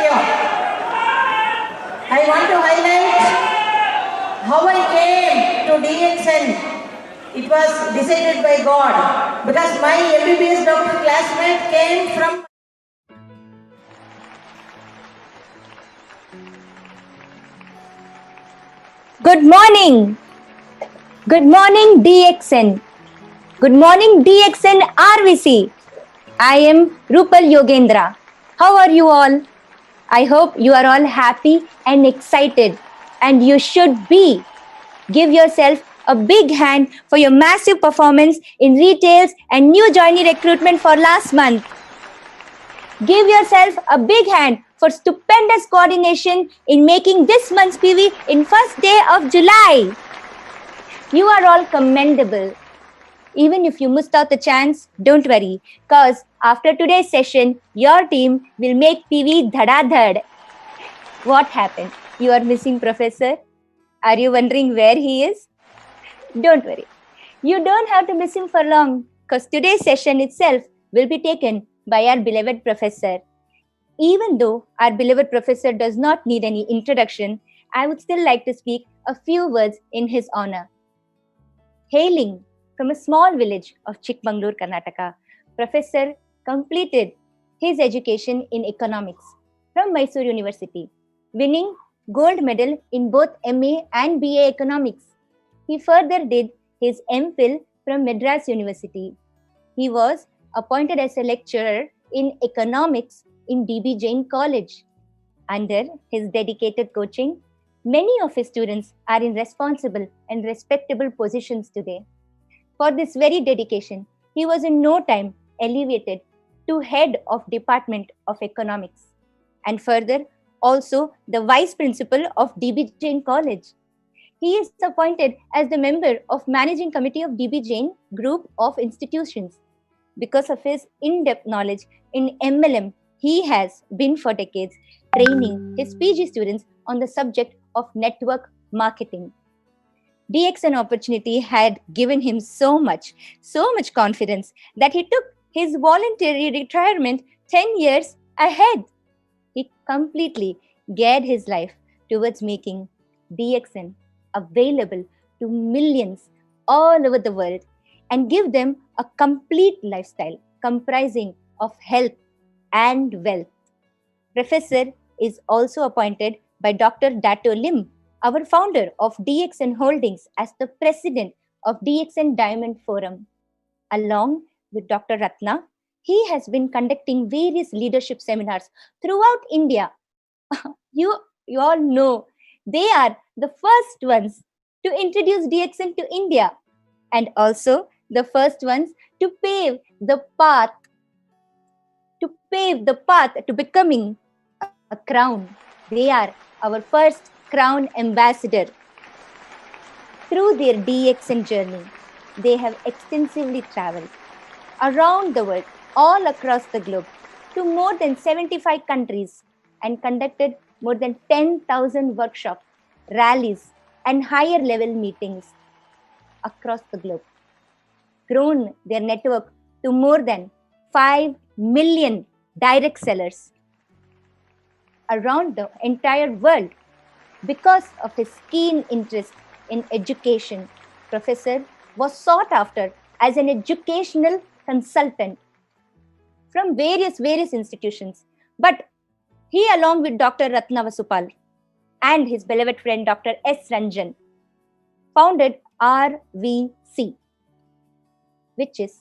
here. I want to highlight how I came to DXN. It was decided by God because my MBBS doctor classmate came from. Good morning. Good morning, DXN. Good morning, DXN RVC. I am Rupal Yogendra. How are you all? I hope you are all happy and excited, and you should be. Give yourself a big hand for your massive performance in retails and new joinee recruitment for last month. Give yourself a big hand for stupendous coordination in making this month's PV in first day of July. You are all commendable. Even if you missed out the chance, don't worry, cause after today's session, your team will make PV dhadadhad. What happened? You are missing Professor? Are you wondering where he is? Don't worry. You don't have to miss him for long, cause today's session itself will be taken by our beloved Professor. Even though our beloved Professor does not need any introduction, I would still like to speak a few words in his honor. Hailing from a small village of Chikmagalur, Karnataka, Professor completed his education in economics from Mysore University, winning gold medal in both MA and BA economics. He further did his MPhil from Madras University. He was appointed as a lecturer in economics in DB Jain College. Under his dedicated coaching, many of his students are in responsible and respectable positions today. For this very dedication, he was in no time elevated to head of Department of Economics and further also the vice principal of DB Jain College. He is appointed as the member of Managing Committee of DB Jain Group of Institutions. Because of his in-depth knowledge in MLM, he has been for decades training his PG students on the subject of network marketing. DXN opportunity had given him so much confidence that he took his voluntary retirement 10 years ahead. He completely geared his life towards making DXN available to millions all over the world and give them a complete lifestyle comprising of health and wealth. Professor is also appointed by Dr. Dato Lim, our founder of DXN Holdings, as the president of DXN Diamond Forum. Along with Dr. Ratna, he has been conducting various leadership seminars throughout India. You all know they are the first ones to introduce DXN to India and also the first ones to pave the path to becoming a crown. They are our first crown ambassador. Through their DXN journey, they have extensively traveled around the world, all across the globe, to more than 75 countries and conducted more than 10,000 workshops, rallies, and higher level meetings across the globe. Grown their network to more than 5 million direct sellers around the entire world. Because of his keen interest in education, Professor was sought after as an educational consultant from various institutions. But he, along with Dr. Ratna Vasupal and his beloved friend Dr. S. Ranjan, founded RVC, which is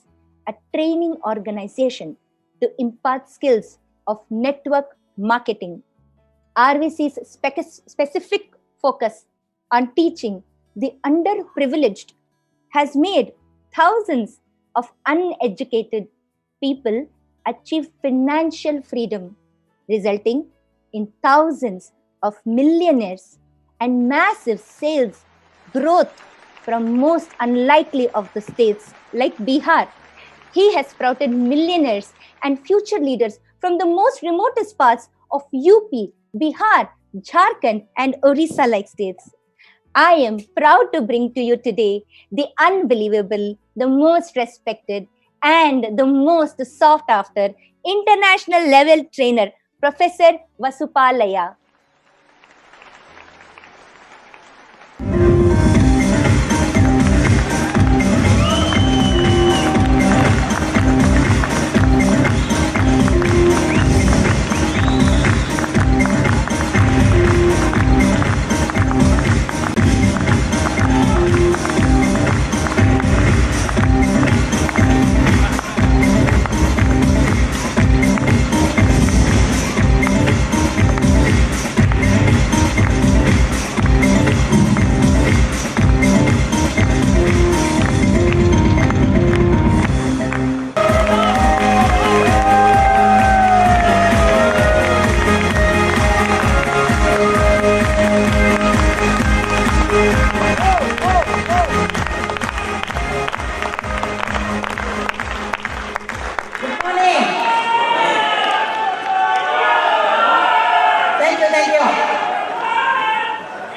a training organization to impart skills of network marketing. RVC's specific focus on teaching the underprivileged has made thousands of uneducated people achieve financial freedom, resulting in thousands of millionaires and massive sales growth from most unlikely of the states like Bihar. He has sprouted millionaires and future leaders from the most remotest parts of UP, Bihar, Jharkhand, and Orissa-like states. I am proud to bring to you today the unbelievable, the most respected, and the most sought-after international level trainer, Professor Vasupalaya.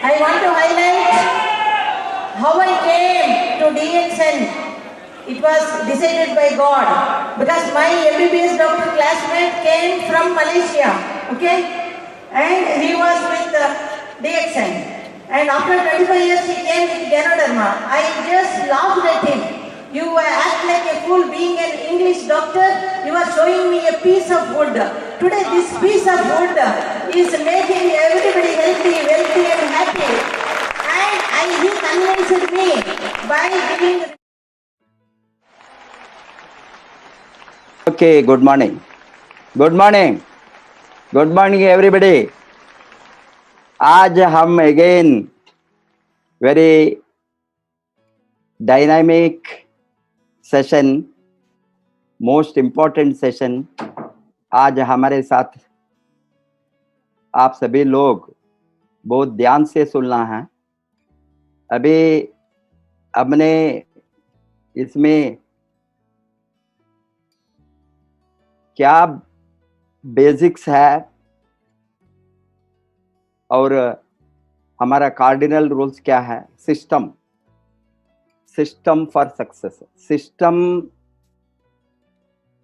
I want to highlight how I came to DXN. It was decided by God because my MBBS doctor classmate came from Malaysia, okay, and he was with DXN. And after 25 years he came with Ganoderma. I just laughed at him. You act like a fool being an English doctor. You are showing me a piece of wood. Today this piece of wood is making everybody healthy, wealthy and happy. And he convinced me by giving... Okay, good morning. Good morning. Good morning everybody. आज हम again very dynamic session, most important session. आज हमारे साथ आप सभी लोग बहुत ध्यान से सुनना है। अभी हमने इसमें क्या बेसिक्स है और हमारा कार्डिनल रूल्स क्या है, सिस्टम फॉर सक्सेस। सिस्टम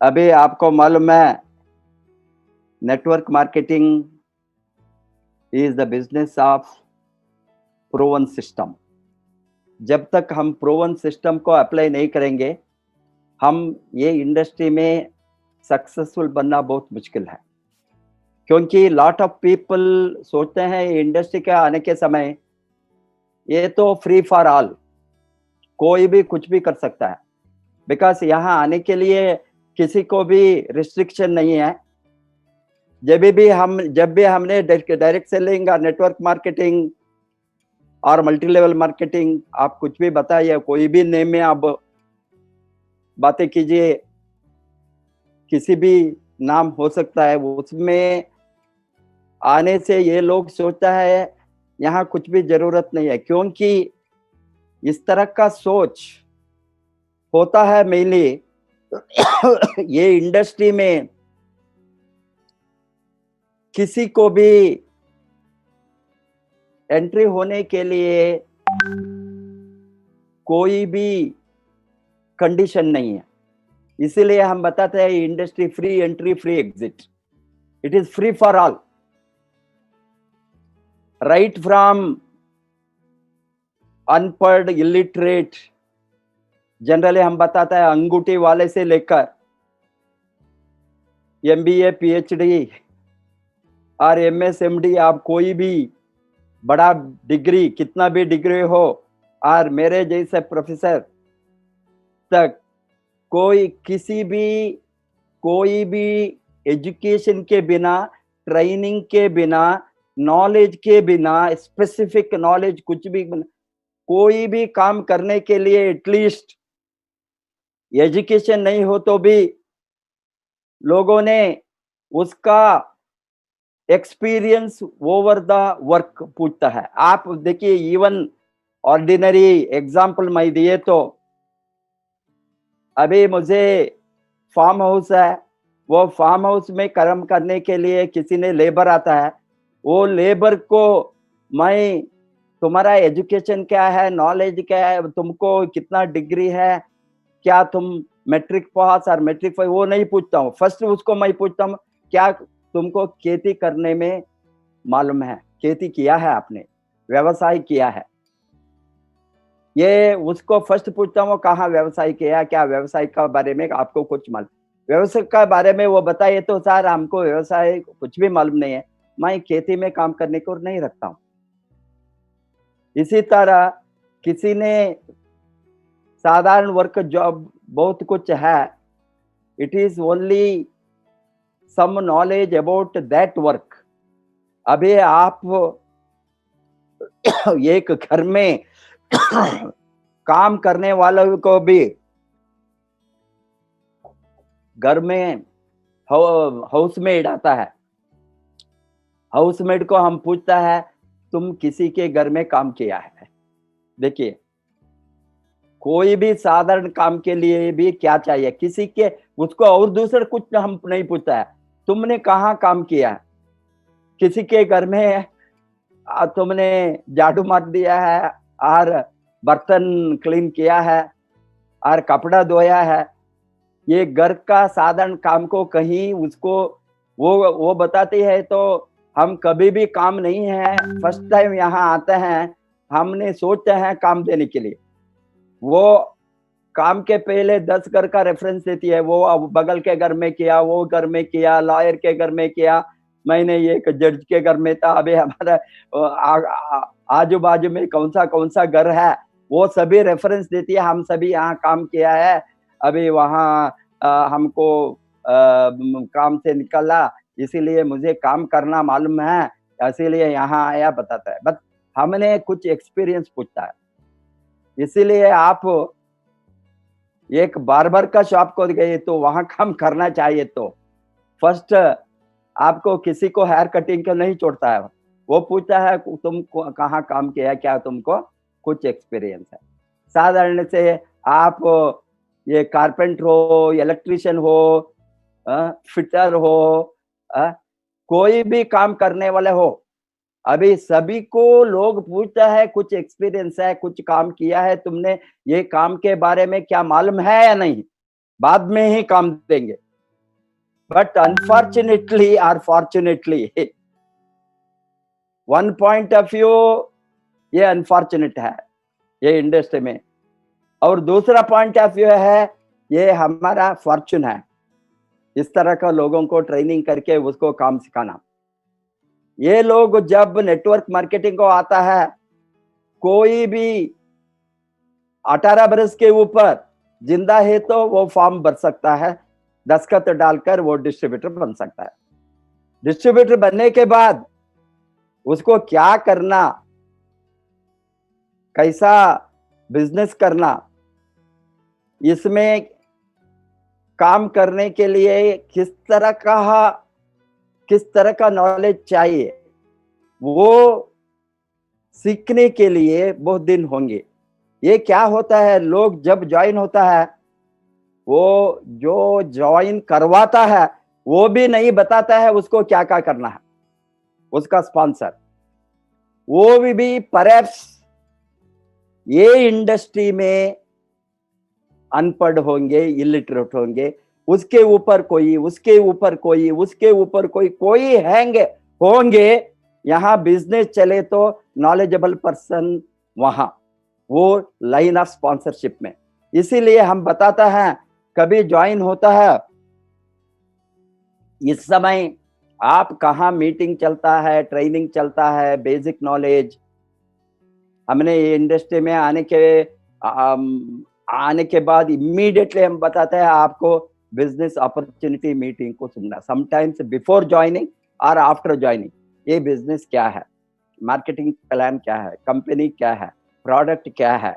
अभी आपको मालूम है, network marketing is the business of proven system. जब तक हम प्रूवन सिस्टम को अप्लाई नहीं करेंगे, हम ये इंडस्ट्री में सक्सेसफुल बनना बहुत मुश्किल है। क्योंकि लॉट ऑफ पीपल सोचते हैं इंडस्ट्री के आने के समय ये तो फ्री फॉर ऑल, कोई भी कुछ भी कर सकता है, बिकॉज यहाँ आने के लिए किसी को भी रिस्ट्रिक्शन नहीं है। जब भी हमने डायरेक्ट सेलिंग और नेटवर्क मार्केटिंग और मल्टी लेवल मार्केटिंग, आप कुछ भी बताइए, कोई भी नेम में आप बातें कीजिए, किसी भी नाम हो सकता है। उसमें आने से ये लोग सोचता है यहाँ कुछ भी जरूरत नहीं है, क्योंकि इस तरह का सोच होता है मेनली ये इंडस्ट्री में। किसी को भी एंट्री होने के लिए कोई भी कंडीशन नहीं है, इसीलिए हम बताते हैं industry free entry, free exit. It is free for all, right from अनपढ़, इलिटरेट, जनरली हम बताते हैं अंगूठी वाले से लेकर MBA, PhD और MS, MD, आप कोई भी बड़ा डिग्री, कितना भी डिग्री हो, और मेरे जैसे प्रोफेसर तक कोई भी एजुकेशन के बिना, ट्रेनिंग के बिना, नॉलेज के बिना, स्पेसिफिक नॉलेज कुछ भी, कोई भी काम करने के लिए एटलीस्ट एजुकेशन नहीं हो तो भी लोगों ने उसका एक्सपीरियंस ओवर द वर्क पूछता है। आप देखिए, इवन ऑर्डिनरी एग्जाम्पल मैं दिए तो अभी मुझे फार्म हाउस है, वो फार्म हाउस में कर्म करने के लिए किसी ने लेबर आता है, वो लेबर को मैं, तुम्हारा एजुकेशन क्या है, नॉलेज क्या है, तुमको कितना डिग्री है, क्या तुम मैट्रिक पास और मैट्रिक फेल, वो नहीं पूछता हूँ। फर्स्ट उसको मैं पूछता हूँ क्या तुमको खेती करने में मालूम है, खेती किया है आपने, व्यवसाय किया है, ये उसको फर्स्ट पूछता हूँ कहाँ व्यवसाय किया, क्या व्यवसाय का बारे में आपको कुछ मालूम, व्यवसाय का बारे में वो बताइए तो सर हमको व्यवसाय कुछ भी मालूम नहीं है, मैं खेती में काम करने को नहीं रखता हूँ। इसी तरह किसी ने साधारण वर्क जॉब बहुत कुछ है, it is only some knowledge about that work. अभी आप एक घर में काम करने वालों को भी, घर में हाउसमेड आता है, हाउसमेड को हम पूछता है तुम किसी के घर में काम किया है। देखिए कोई भी साधारण काम के लिए भी क्या चाहिए, किसी के उसको और दूसरे कुछ हम नहीं पूछता है, तुमने कहाँ काम किया है, किसी के घर में तुमने झाड़ू मार दिया है और बर्तन क्लीन किया है और कपड़ा धोया है, ये घर का साधारण काम को कहीं उसको वो बताती है तो हम कभी भी काम नहीं है, फर्स्ट टाइम यहाँ आते हैं, हमने सोचते हैं काम देने के लिए, वो काम के पहले 10 घर का रेफरेंस देती है, वो बगल के घर में किया, वो घर में किया, लॉयर के घर में किया, मैंने एक जज के घर में था, अभी हमारा आजू बाजू में कौन सा घर है वो सभी रेफरेंस देती है, हम सभी यहाँ काम किया है, अभी वहाँ हमको काम से निकला इसीलिए मुझे काम करना मालूम है, इसीलिए यहाँ आया बताता है, बट हमने कुछ एक्सपीरियंस पूछता है। इसीलिए आप एक बार्बर का शॉप को गए तो वहां काम करना चाहिए तो फर्स्ट आपको किसी को हेयर कटिंग का नहीं छोड़ता है, वो पूछता है तुम कहाँ काम किया, क्या तुमको कुछ एक्सपीरियंस है। साधारण से आप ये कारपेंटर हो, इलेक्ट्रिशियन हो, फिटर हो, कोई भी काम करने वाले हो, अभी सभी को लोग पूछता है कुछ एक्सपीरियंस है, कुछ काम किया है तुमने, ये काम के बारे में क्या मालूम है या नहीं, बाद में ही काम देंगे। बट अनफॉर्चुनेटली और fortunately one point of view ये अनफॉर्चुनेट है ये इंडस्ट्री में, और दूसरा पॉइंट ऑफ व्यू है ये हमारा फॉर्चून है, इस तरह का लोगों को ट्रेनिंग करके उसको काम सिखाना। ये लोग जब नेटवर्क मार्केटिंग को आता है, कोई भी 18 बरस के ऊपर जिंदा है तो वो फॉर्म भर सकता है, दस्तखत डालकर वो डिस्ट्रीब्यूटर बन सकता है। डिस्ट्रीब्यूटर बनने के बाद उसको क्या करना, कैसा बिजनेस करना, इसमें काम करने के लिए किस तरह का नॉलेज चाहिए, वो सीखने के लिए बहुत दिन होंगे। ये क्या होता है, लोग जब ज्वाइन होता है, वो जो ज्वाइन करवाता है वो भी नहीं बताता है उसको क्या क्या करना है, उसका स्पॉन्सर वो भी परहैप्स ये इंडस्ट्री में अनपढ़ होंगे, इलिटरेट होंगे, उसके ऊपर कोई होंगे। यहाँ बिजनेस चले तो नॉलेजेबल पर्सन वहां, वो लाइन ऑफ स्पॉन्सरशिप में। इसीलिए हम बताता है कभी ज्वाइन होता है, इस समय आप कहाँ मीटिंग चलता है, ट्रेनिंग चलता है, बेसिक नॉलेज, हमने ये इंडस्ट्री में आने के बाद इमीडिएटली हम बताते हैं आपको बिजनेस अपॉर्चुनिटी मीटिंग को सुनना, समटाइम्स बिफोर ज्वाइनिंग और आफ्टर ज्वाइनिंग। ये बिजनेस क्या है, मार्केटिंग प्लान क्या है, कंपनी क्या है, प्रोडक्ट क्या है,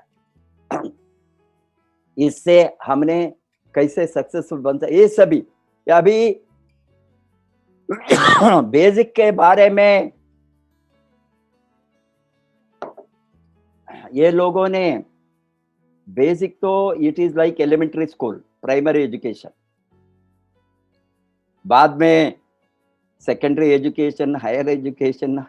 इससे हमने कैसे सक्सेसफुल बन सकते, ये सभी अभी बेसिक के बारे में ये लोगों ने, बेसिक तो it is like elementary school, primary education, बाद में सेकेंडरी एजुकेशन, हायर एजुकेशन,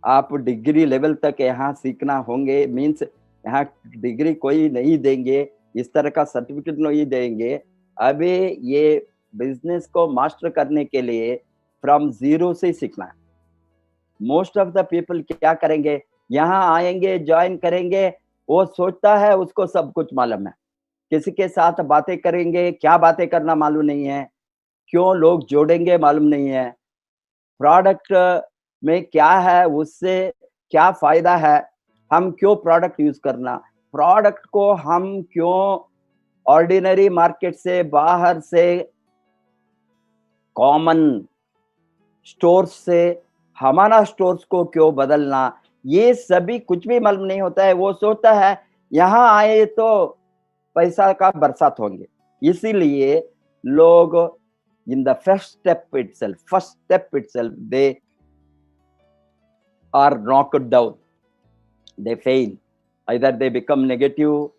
आप डिग्री लेवल तक यहाँ सीखना होंगे। मीन्स यहाँ डिग्री कोई नहीं देंगे, इस तरह का सर्टिफिकेट नहीं देंगे। अभी ये बिजनेस को मास्टर करने के लिए फ्रॉम जीरो से सीखना है। मोस्ट ऑफ द पीपल क्या करेंगे, यहाँ आएंगे, ज्वाइन करेंगे, वो सोचता है उसको सब कुछ मालूम है, किसी के साथ बातें करेंगे, क्या बातें करना मालूम नहीं है, क्यों लोग जोड़ेंगे मालूम नहीं है, प्रोडक्ट में क्या है, उससे क्या फायदा है, हम क्यों प्रोडक्ट यूज करना, प्रोडक्ट को हम क्यों ऑर्डिनरी मार्केट से, बाहर से, कॉमन स्टोर्स से हमारा स्टोर्स को क्यों बदलना, ये सभी कुछ भी मालूम नहीं होता है। वो सोचता है यहाँ आए तो पैसा का बरसात होंगे, इसीलिए लोग in the first step itself they are knocked down, they fail, either they become negative,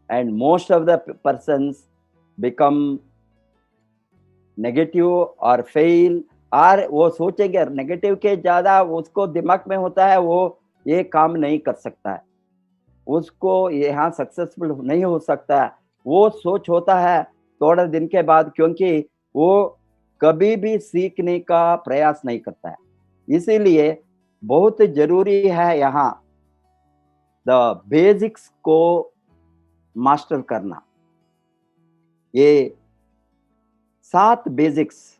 and most of the persons become negative or fail, और वो सोचेंगे नेगेटिव के ज्यादा उसको दिमाग में होता है, वो ये काम नहीं कर सकता है, उसको यहाँ सक्सेसफुल नहीं हो सकता है, वो सोच होता है थोड़े दिन के बाद, क्योंकि वो कभी भी सीखने का प्रयास नहीं करता है। इसीलिए बहुत जरूरी है यहाँ द बेसिक्स को मास्टर करना। ये 7 बेसिक्स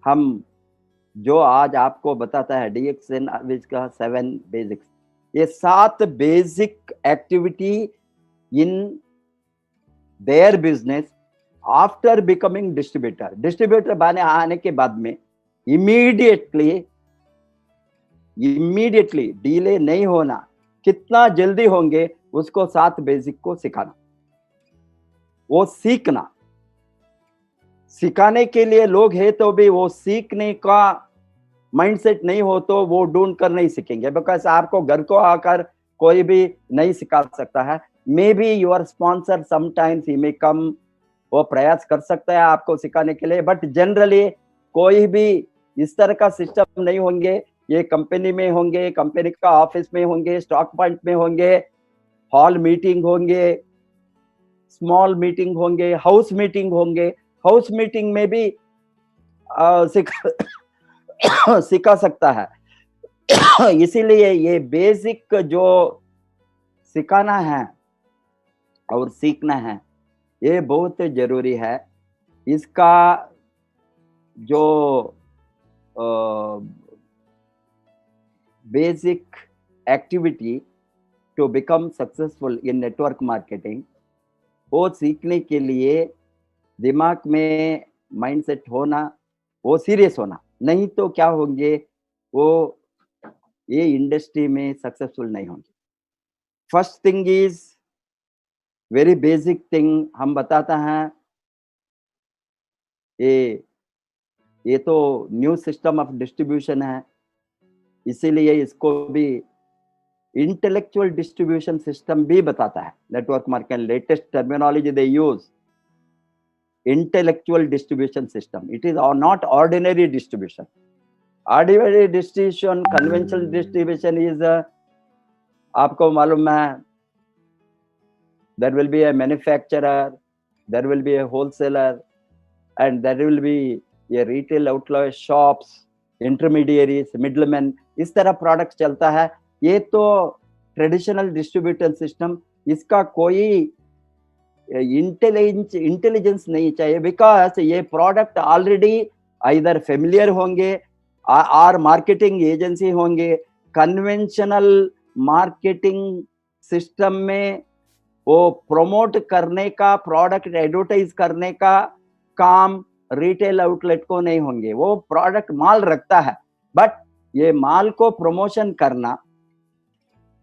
हम जो आज आपको बताता है DXN विच का 7 बेसिक्स, ये 7 basic activity in their business after becoming distributor. Distributor बने आने के बाद में इमीडिएटली डिले नहीं होना, कितना जल्दी होंगे उसको 7 बेसिक को सिखाना, वो सीखना। सिखाने के लिए लोग है तो भी वो सीखने का माइंडसेट नहीं हो तो वो ढूंढ कर नहीं सीखेंगे, बिकॉज आपको घर को आकर कोई भी नहीं सिखा सकता है। May be your sponsor sometimes he may come, वो प्रयास कर सकता है आपको सिखाने के लिए, बट जनरली कोई भी इस तरह का सिस्टम नहीं होंगे। ये कंपनी में होंगे, कंपनी का ऑफिस में होंगे, स्टॉक पॉइंट में होंगे, हॉल मीटिंग होंगे, स्मॉल मीटिंग होंगे, हाउस मीटिंग होंगे। हाउस मीटिंग में भी सिखा सकता है। इसीलिए ये बेसिक जो सिखाना है और सीखना है ये बहुत जरूरी है। इसका जो basic activity to become successful in network marketing, वो सीखने के लिए दिमाग में माइंडसेट होना, वो सीरियस होना, नहीं तो क्या होंगे वो ये इंडस्ट्री में सक्सेसफुल नहीं होंगे। First thing is very basic thing हम बताता हैं, ये तो न्यू सिस्टम ऑफ डिस्ट्रीब्यूशन है, इसीलिए इसको भी इंटेलेक्चुअल डिस्ट्रीब्यूशन सिस्टम भी बताता है। Network marketing latest terminology they use intellectual distribution system. It is not ordinary distribution. Ordinary distribution, conventional distribution is आपको मालूम है, there will be a manufacturer, there will be a wholesaler, and there will be a retail outlet, shops, intermediaries, middlemen, इस तरह product चलता है। ये तो traditional distributor system, इसका कोई इंटेलिजेंस नहीं चाहिए, बिकॉज ये प्रोडक्ट ऑलरेडी आइदर फेमिलियर होंगे और मार्केटिंग एजेंसी होंगे। कन्वेंशनल मार्केटिंग सिस्टम में वो प्रमोट करने का, प्रोडक्ट एडवर्टाइज करने का काम रिटेल आउटलेट को नहीं होंगे। वो प्रोडक्ट माल रखता है, बट ये माल को प्रमोशन करना,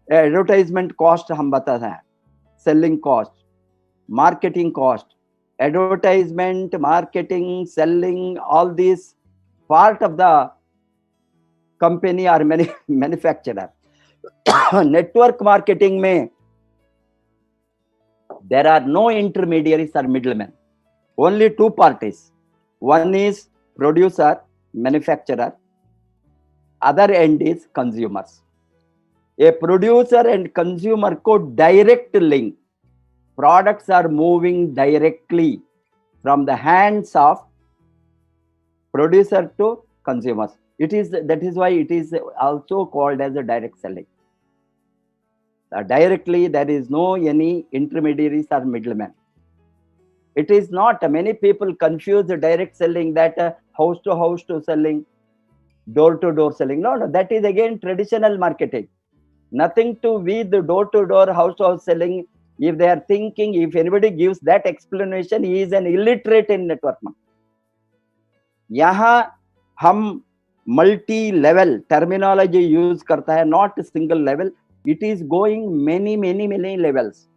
एडवर्टाइजमेंट कॉस्ट हम बताते हैं, selling cost, marketing cost, advertisement, marketing, selling, all these part of the company or manufacturer. Network marketing में there are no intermediaries or middlemen, only 2 parties. One is producer, manufacturer, other end is consumers. A producer and consumer को direct link, products are moving directly from the hands of producer to consumers. That is why it is also called as a direct selling. Directly, there is no any intermediaries or middlemen. It is not, many people confuse the direct selling, that house to house to selling, door to door selling. No, that is again traditional marketing. Nothing to with the door to door, house to house selling. If they are thinking, if anybody gives that explanation, he is an illiterate in network marketing. यहाँ हम multi level terminology use करता है, not single level. It is going many many many levels.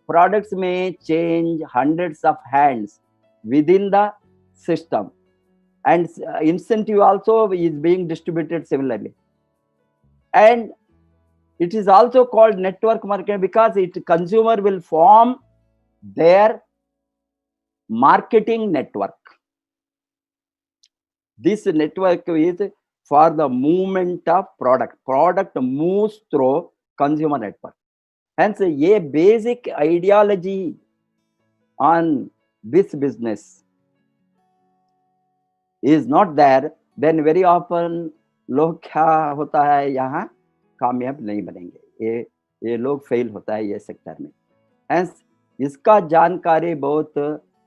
Products में change hundreds of hands within the system, and incentive also is being distributed similarly. And it is also called network marketing because consumer will form their marketing network. This network is for the movement of product. Product moves through consumer network. Hence, a basic ideology on this business is not there, then very often लोग क्या होता है, यहाँ कामयाब नहीं बनेंगे, ये लोग फेल होता है ये सेक्टर में. Hence, इसका जानकारी बहुत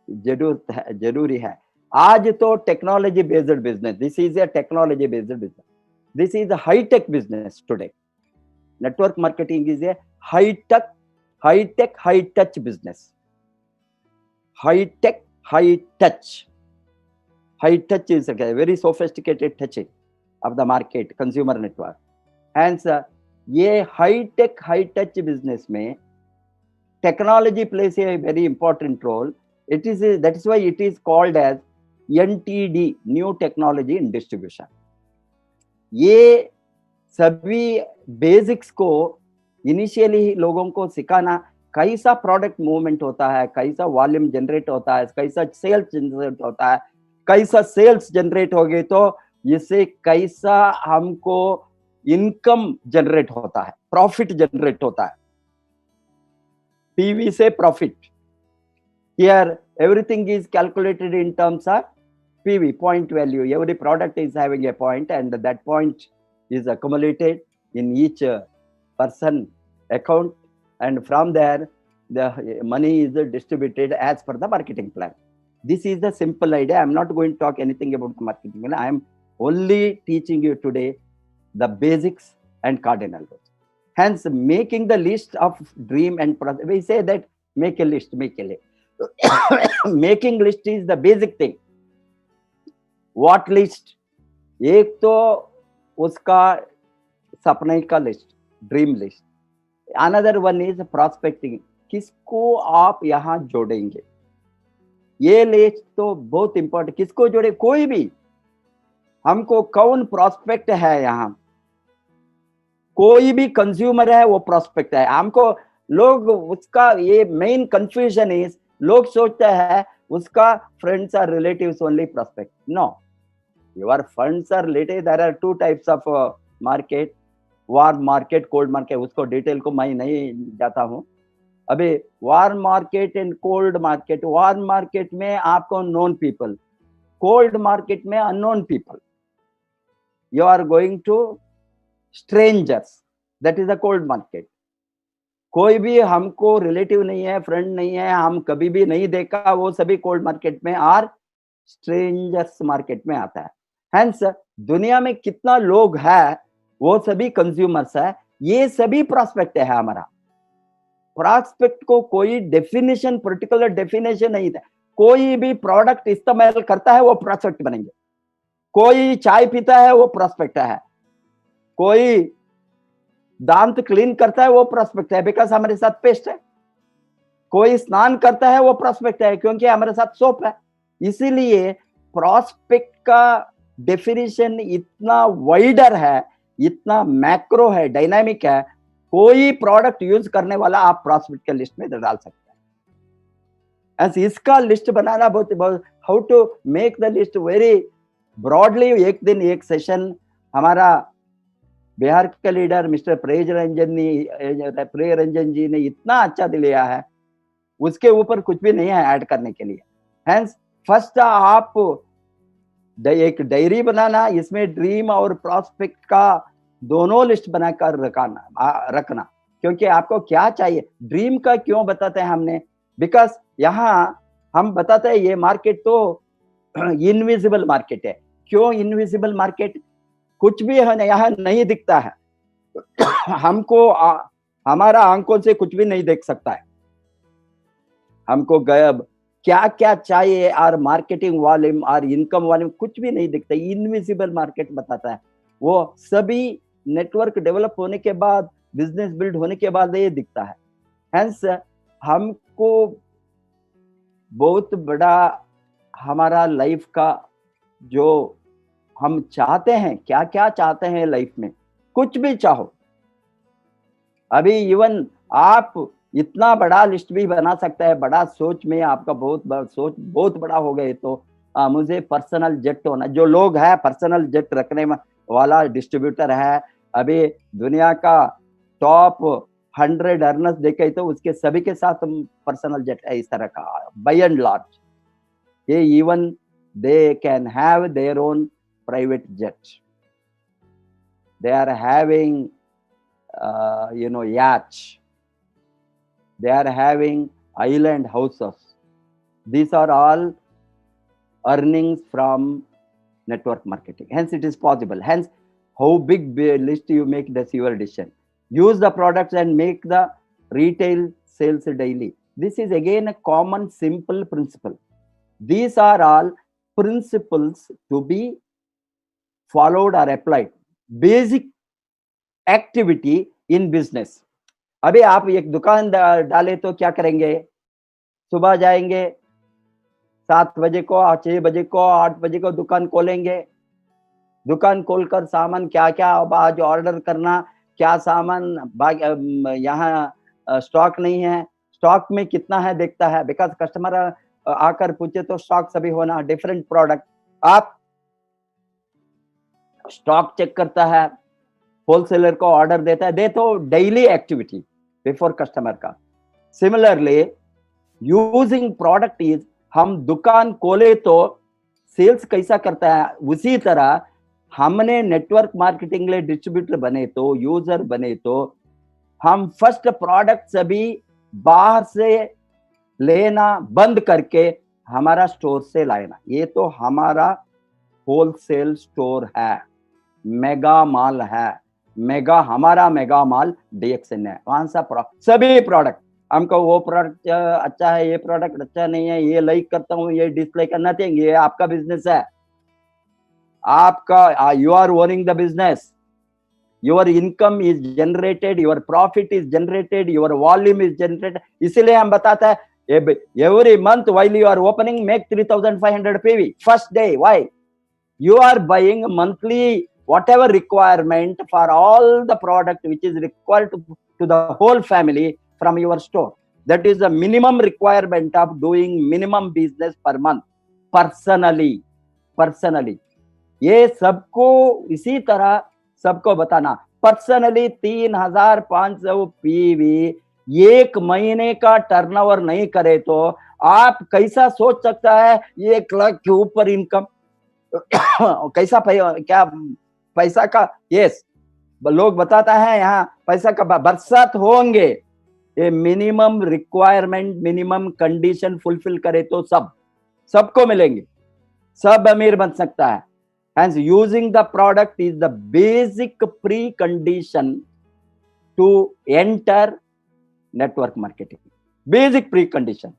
जरूरी है. आज तो technology based business, this is a technology based business, this is a high tech business today. Network marketing is a high touch business. High touch is a very sophisticated touching of the market, consumer network. Hence, ये high touch business में technology plays a very important role. That is why it is called as NTD, New Technology in Distribution. ये सभी basics को initially लोगों को सिखाना, कैसा product movement होता है, कैसा वॉल्यूम जनरेट होता है, कैसा सेल्स जनरेट होता है, कैसा सेल्स जनरेट हो गए तो इससे कैसा हमको इनकम जनरेट होता है, प्रॉफिट जनरेट होता है. पीवी से profit. Here everything is calculated in terms of PV, point value. Every product is having a point, and that point is accumulated in each person account, and from there the money is distributed as per the marketing plan. This is the simple idea. I am not going to talk anything about the marketing plan. I am only teaching you today the basics and cardinal rules. Hence, making the list of dream and process. We say that make a list, make a list. Making list is the basic thing. What list? एक तो उसका सपने का list, dream list. Another one is prospecting, किसको आप यहाँ जोड़ेंगे. ये लिस्ट तो बहुत इंपॉर्टेंट. किसको जोड़े, कोई भी, हमको कौन प्रॉस्पेक्ट है, यहाँ कोई भी कंज्यूमर है वो प्रॉस्पेक्ट है. हमको लोग उसका ये मेन कंफ्यूजन इज, लोग सोचते हैं उसका friends or relatives only prospect. No, your funds are related. There are two types of market, warm market, cold market. उसको डिटेल को मैं नहीं जाता हूँ अभी. Warm market and cold market. Warm market में आपको नोन पीपल, कोल्ड मार्केट में unknown people. You are going to strangers, that is a cold market. कोई भी हमको रिलेटिव नहीं है, फ्रेंड नहीं है, हम कभी भी नहीं देखा, वो सभी कोल्ड मार्केट में और स्ट्रेंजर्स मार्केट में आता है. हेंस दुनिया में कितना लोग है वो सभी कंज्यूमर्स है, ये सभी प्रोस्पेक्ट है हमारा. प्रोस्पेक्ट को कोई डेफिनेशन, पर्टिकुलर डेफिनेशन नहीं था. कोई भी प्रोडक्ट इस्तेमाल करता है वो प्रोस्पेक्ट बनेंगे. कोई चाय पीता है वो प्रोस्पेक्ट है. कोई दांत क्लीन करता है वो प्रोस्पेक्ट है, बिकॉज हमारे साथ पेस्ट है. कोई स्नान करता है वो प्रोस्पेक्ट है, क्योंकि हमारे साथ सोप है. इसीलिए प्रोस्पेक्ट का डेफिनेशन इतना वाइडर है, इतना मैक्रो है, डायनामिक है. कोई प्रोडक्ट यूज करने वाला आप प्रोस्पेक्ट के लिस्ट में डाल सकते हैं. ऐसे इसका लिस्ट बनाना बहुत, how to make the list very broadly. एक दिन एक सेशन हमारा बिहार के लीडर मिस्टर प्रिय रंजन जी ने इतना अच्छा दिया है, उसके ऊपर कुछ भी नहीं है ऐड करने के लिए. हेंस फर्स्ट आप एक डायरी बनाना, इसमें ड्रीम और प्रॉस्पेक्ट का दोनों लिस्ट बनाकर रखना, क्योंकि आपको क्या चाहिए। ड्रीम का क्यों बताते हैं हमने, बिकॉज यहाँ हम बताते हैं ये मार्केट तो इनविजिबल मार्केट है। क्यों इनविजिबल मार्केट? कुछ भी है यहाँ नहीं दिखता है हमको हमारा आंखों से कुछ भी नहीं देख सकता है। हमको क्या क्या चाहिए और मार्केटिंग वॉल्यूम और इनकम वॉल्यूम कुछ भी नहीं दिखता। इनविजिबल मार्केट बताता है। वो सभी नेटवर्क डेवलप होने के बाद, बिजनेस बिल्ड होने के बाद ये दिखता है। हेंस हमको बहुत बड़ा हमारा लाइफ का जो हम चाहते हैं, क्या क्या चाहते हैं लाइफ में, कुछ भी चाहो। अभी इवन आप इतना बड़ा लिस्ट भी बना सकता है, बड़ा सोच में आपका सोच बहुत बड़ा हो गए तो मुझे पर्सनल जेट होना। जो लोग है पर्सनल जेट रखने वाला डिस्ट्रीब्यूटर है, अभी दुनिया का टॉप 100 अर्नर्स देखे तो उसके सभी के साथ पर्सनल जेट है इस तरह का, बाय एंड लार्ज। ये even they can have their own private jet, they are having yachts, they are having island houses. These are all earnings from network marketing. Hence it is possible. Hence how big list you make, that's your decision. Use the products and make the retail sales daily. This is again a common simple principle. These are all principles to be followed or applied. Basic activity in business. अभी आप एक दुकान डाले तो क्या करेंगे? सुबह जाएंगे 7 बजे को, 6 बजे को, 8 बजे को दुकान खोलेंगे। दुकान खोलकर सामान क्या क्या आज ऑर्डर करना, क्या सामान यहाँ स्टॉक नहीं है, स्टॉक में कितना है देखता है, बिकॉज कस्टमर आकर पूछे तो स्टॉक सभी होना, डिफरेंट प्रोडक्ट। आप स्टॉक चेक करता है, होलसेलर को ऑर्डर देता है, दे तो डेली एक्टिविटी बिफोर कस्टमर का। सिमिलरली यूजिंग प्रोडक्ट इज, हम दुकान खोले तो सेल्स कैसा करता है, उसी तरह हमने नेटवर्क मार्केटिंग ले डिस्ट्रीब्यूटर बने तो, यूजर बने तो, हम फर्स्ट प्रोडक्ट सभी बाहर से लेना बंद करके हमारा स्टोर से लाना। ये तो हमारा होलसेल स्टोर है, मेगा माल है। हमारा मेगा माल DXN है। वहां सा सभी प्रोडक्ट, हमको वो प्रोडक्ट अच्छा है, ये प्रोडक्ट अच्छा नहीं है, ये लाइक करता हूँ, ये डिसलाइक करना चाहिए, ये आपका बिजनेस है। आपका you are owning the business, your income is generated, your profit is generated, your volume is generated. इसीलिए हम बताता है every month while you are opening make 3500 PV first day. Why? You are buying monthly whatever requirement for all the product which is required to the whole family from your store. That is the minimum requirement of doing minimum business per month personally. ये सबको इसी तरह सबको बताना। Personally 3500 PV एक महीने का turnover नहीं करे तो आप कैसा सोच सकता है 1 लाख के ऊपर इनकम कैसा क्या पैसा का? यस, लोग बताता है यहाँ पैसा का बरसात होंगे। ये minimum requirement, minimum condition fulfil करे तो सबको मिलेंगे, सब अमीर बन सकता है। Hence using the product is the basic precondition to enter network marketing. Basic precondition।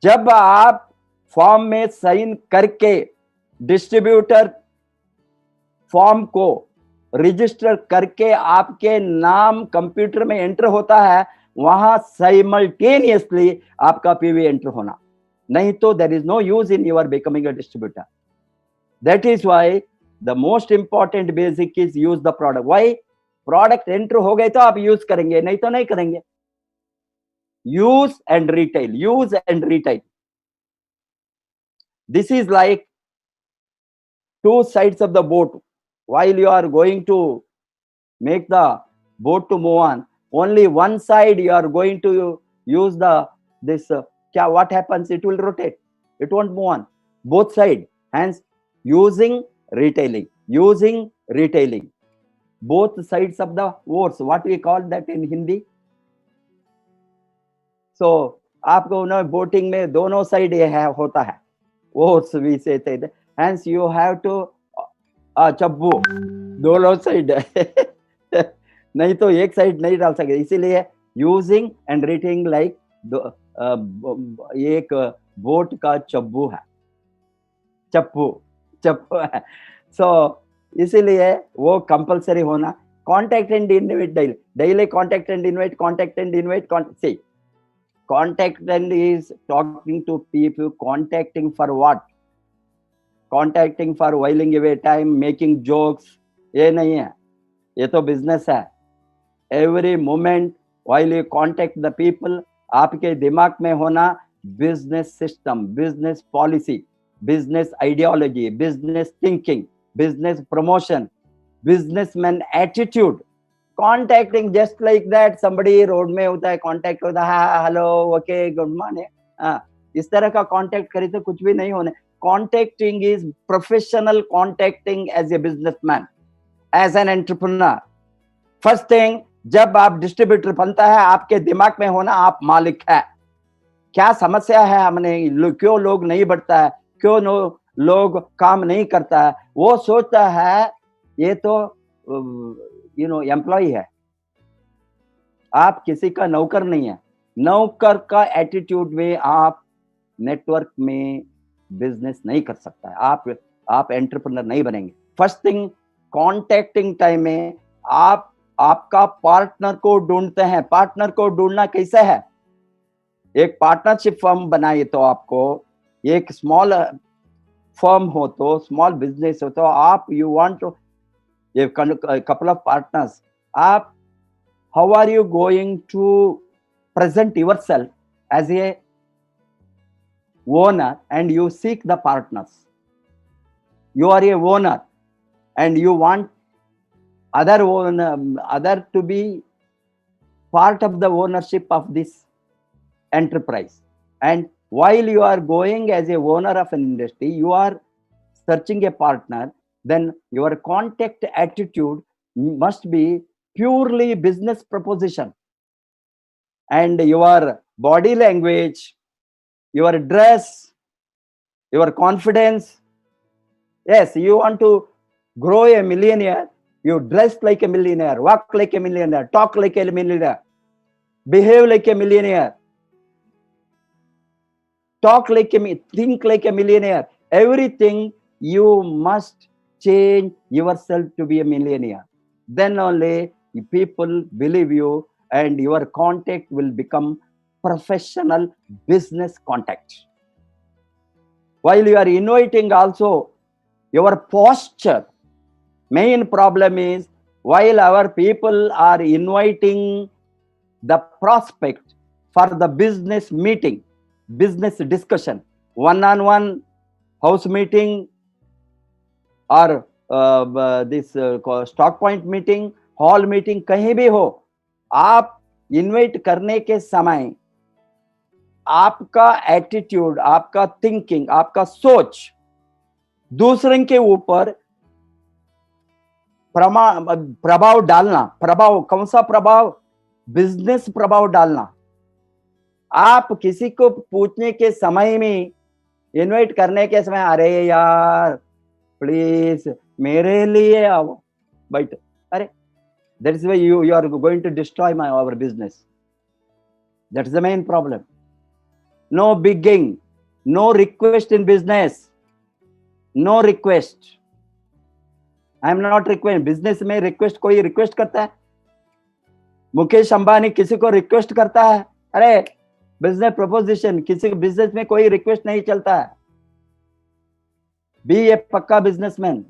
जब आप फॉर्म में साइन करके डिस्ट्रीब्यूटर फॉर्म को रजिस्टर करके आपके नाम कंप्यूटर में एंटर होता है, वहां साइमल्टेनियसली आपका PV एंटर होना, नहीं तो there is no use in your becoming a distributor. That is why the most important basic is use the product. Why? Product enter हो गए तो आप यूज करेंगे, नहीं तो नहीं करेंगे। Use and retail, this is like two sides of the boat. While you are going to make the boat to move on, only one side you are going to use what happens? It will rotate, it won't move on both side. Hence using retailing, using retailing. Both sides of the words, what we call that in Hindi? So आपको ना boating में दोनों side ये है होता है, words we say that. Hence you have to चब्बू दोनों side नहीं तो एक साइड नहीं डाल सकते, इसीलिए यूजिंग एंड रीडिंग लाइक एक बोट का चब्बू है, चप्पू चप्पू है. सो इसीलिए वो कंपलसरी होना. Contact and invite daily, daily contact and invite, contact and invite. See, contact and is talking to people. Contacting for what? Contacting for whiling away time, making jokes, ये नहीं है, ये तो बिजनेस है. Every moment while you contact the people, आपके दिमाग में होना business system, business policy, business ideology, business thinking, business promotion, businessman attitude. Contacting just like that, somebody road में होता है, contact होता है, hello, okay, good morning. इस तरह का contact करे तो कुछ भी नहीं होने. Contacting is professional contacting as a businessman, as an entrepreneur. First thing, जब आप डिस्ट्रीब्यूटर बनता है, आपके दिमाग में होना आप मालिक है. क्या समस्या है हमने, क्यों लोग नहीं बढ़ता है, क्यों लोग काम नहीं करता है, वो सोचता है ये तो एम्प्लॉय है, आप किसी का नौकर नहीं है. नौकर का एटीट्यूड में आप नेटवर्क में बिजनेस नहीं कर सकता है, आप एंटरप्रेन्योर नहीं बनेंगे. फर्स्ट थिंग, कॉन्टैक्टिंग टाइम में आप आपका पार्टनर को ढूंढते हैं. पार्टनर को ढूंढना कैसे है? एक पार्टनरशिप फर्म बनाइए तो आपको, एक स्मॉल फर्म हो तो, स्मॉल बिजनेस हो तो, आप you want to couple of partners. आप how are you going to present yourself as a owner and you seek the partners. You are a owner and you want other to be part of the ownership of this enterprise. And while you are going as a owner of an industry, you are searching a partner, then your contact attitude must be purely business proposition. And your body language, your dress, your confidence. Yes, you want to grow a millionaire, you dress like a millionaire, walk like a millionaire, talk like a millionaire, behave like a millionaire, talk like a, think like a millionaire. Everything you must change yourself to be a millionaire. Then only people believe you and your contact will become professional business contact. While you are innovating also, your posture. Main problem is, while our people are inviting the prospect for the business meeting, business discussion, one-on-one house meeting or this stock point meeting, hall meeting, कहीं भी हो, आप invite करने के समय आपका attitude, आपका thinking, आपका सोच दूसरे के ऊपर प्रभाव डालना. प्रभाव कौन सा प्रभाव? बिजनेस प्रभाव डालना. आप किसी को पूछने के समय में, इनवाइट करने के समय, अरे यार प्लीज मेरे लिए आओ, बट अरे that is why you are going to destroy our business. That is the main problem. No begging, no request in business, no request. I am not requesting. Business में रिक्वेस्ट, कोई request करता है? मुकेश अंबानी किसी को request करता है? अरे business preposition, किसी बिजनेस में कोई रिक्वेस्ट नहीं चलता है. बी ए पक्का businessman.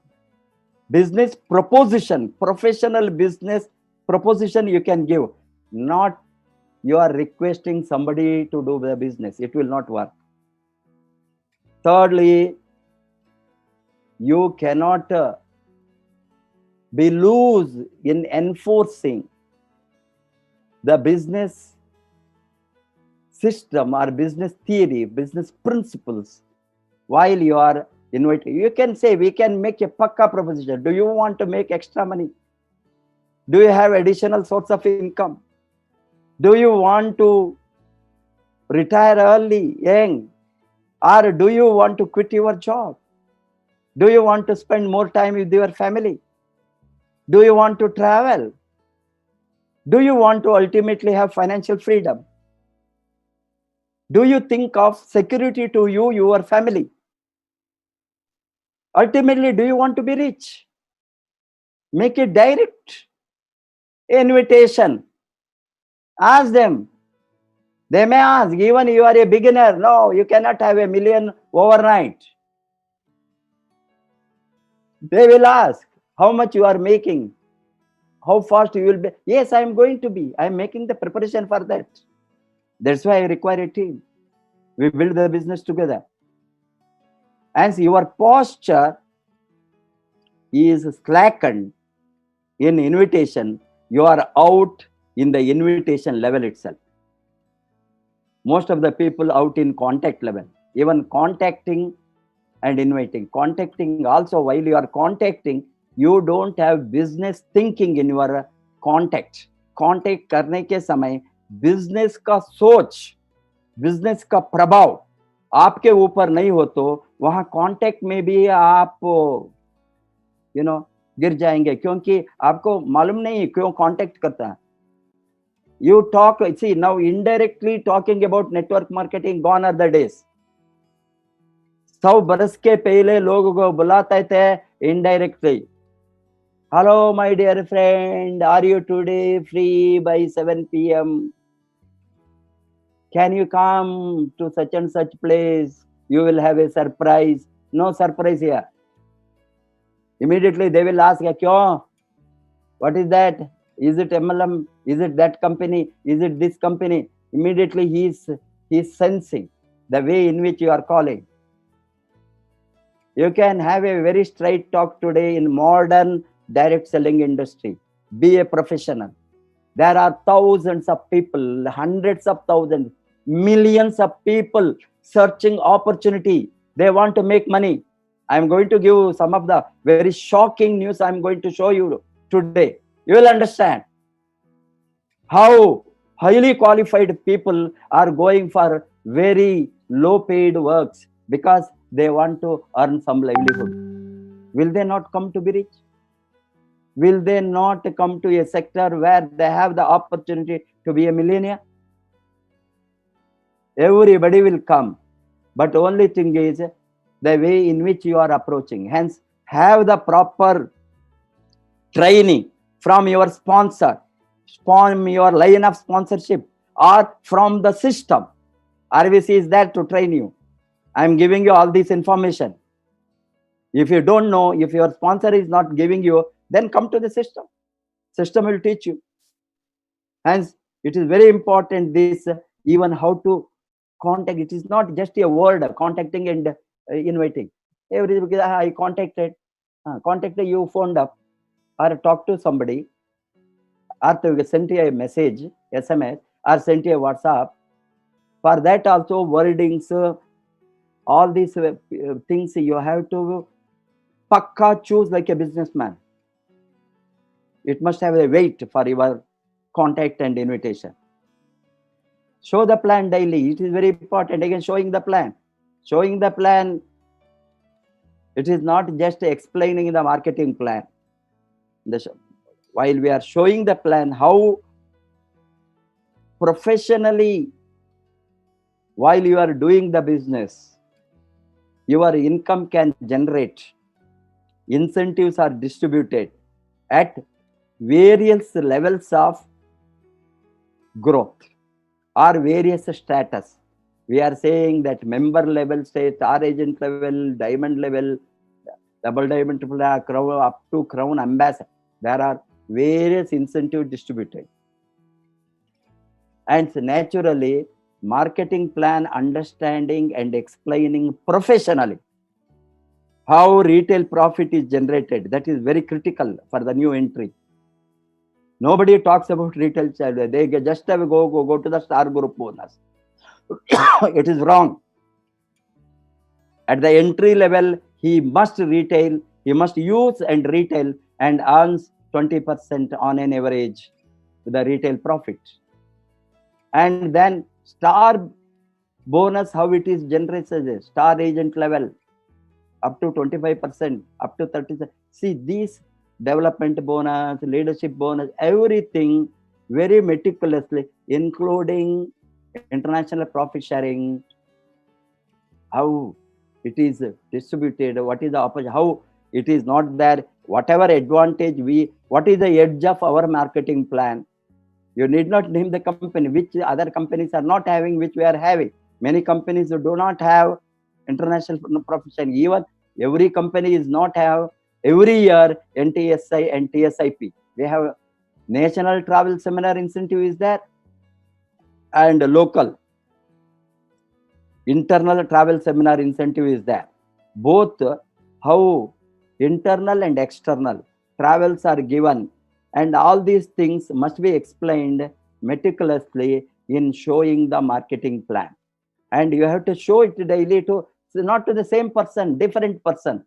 Business proposition, professional business proposition you can give, not you are requesting somebody to do the business. It will not work. Thirdly, you cannot be loose in enforcing the business system or business theory, business principles, while you are Invite. You can say, we can make a pakka proposition. Do you want to make extra money? Do you have additional source of income? Do you want to retire early, young? Or do you want to quit your job? Do you want to spend more time with your family? Do you want to travel? Do you want to ultimately have financial freedom? Do you think of security to you, your family? Ultimately, do you want to be rich? Make it direct invitation. Ask them. They may ask, even you are a beginner, no, you cannot have $1 million overnight. They will ask, how much you are making? How fast you will be? Yes, I am going to be. I am making the preparation for that. That's why I require a team. We build the business together. And your posture is slackened in invitation. You are out in the invitation level itself. Most of the people out in contact level, even contacting and inviting. Contacting also, while you are contacting, you don't have business thinking in your contact. Contact करने के समय business का सोच, business का प्रभाव आपके ऊपर नहीं हो तो वहां कांटेक्ट में भी आप गिर जाएंगे, क्योंकि आपको मालूम नहीं क्यों कांटेक्ट करता है. You talk, see, now indirectly talking about network marketing, gone are the days. 100 बरस के पहले लोगों को बुलाते थे indirectly. Hello, my dear friend, are you today free by 7 p.m.? Can you come to such and such place? You will have a surprise. No surprise here. Immediately they will ask, "Kyo? What is that? Is it MLM? Is it that company? Is it this company?" Immediately he is sensing the way in which you are calling. You can have a very straight talk today in modern direct selling industry. Be a professional. There are thousands of people, hundreds of thousands, millions of people searching opportunity. They want to make money. I'm going to give some of the very shocking news I'm going to show you today. You will understand how highly qualified people are going for very low paid works because they want to earn some livelihood. Will they not come to be rich? Will they not come to a sector where they have the opportunity to be a millionaire? Everybody will come. But only thing is the way in which you are approaching. Hence, have the proper training from your sponsor, from your line of sponsorship, or from the system. RVC is there to train you. I am giving you all this information. If you don't know, if your sponsor is not giving you, then come to the system. System will teach you. Hence, it is very important this, even how to contact. It is not just a word, contacting and inviting. Everybody, I contacted, you phoned up, or talk to somebody, or sent you a message, SMS, or sent you a WhatsApp. For that also, wordings, all these things you have to pakka choose like a businessman. It must have a weight for your contact and invitation. Show the plan daily. It is very important. Again, showing the plan. Showing the plan. It is not just explaining the marketing plan. While we are showing the plan, how professionally, while you are doing the business, your income can generate. Incentives are distributed at various levels of growth or various status. We are saying that member level state, our agent level, diamond level, double diamond, triple crown, up to crown ambassador. There are various incentives distributed. And naturally, marketing plan understanding and explaining professionally how retail profit is generated. That is very critical for the new entry. Nobody talks about retail child. They just have go to the Star Group bonus. It is wrong. At the entry level, he must retail, he must use and retail and earns 20% on an average the retail profit. And then star bonus, how it is generated, star agent level up to 25%, up to 30%. See, these development bonus, leadership bonus, everything very meticulously, including international profit sharing, how it is distributed, what is the opposite, how it is not there, whatever advantage what is the edge of our marketing plan. You need not name the company, which other companies are not having, which we are having. Many companies do not have international profit sharing. Even every company is not have every year NTSI and TSIP. We have national travel seminar incentive is there, and local internal travel seminar incentive is there. Both how internal and external travels are given, and all these things must be explained meticulously in showing the marketing plan. And you have to show it daily to, not to the same person, different person.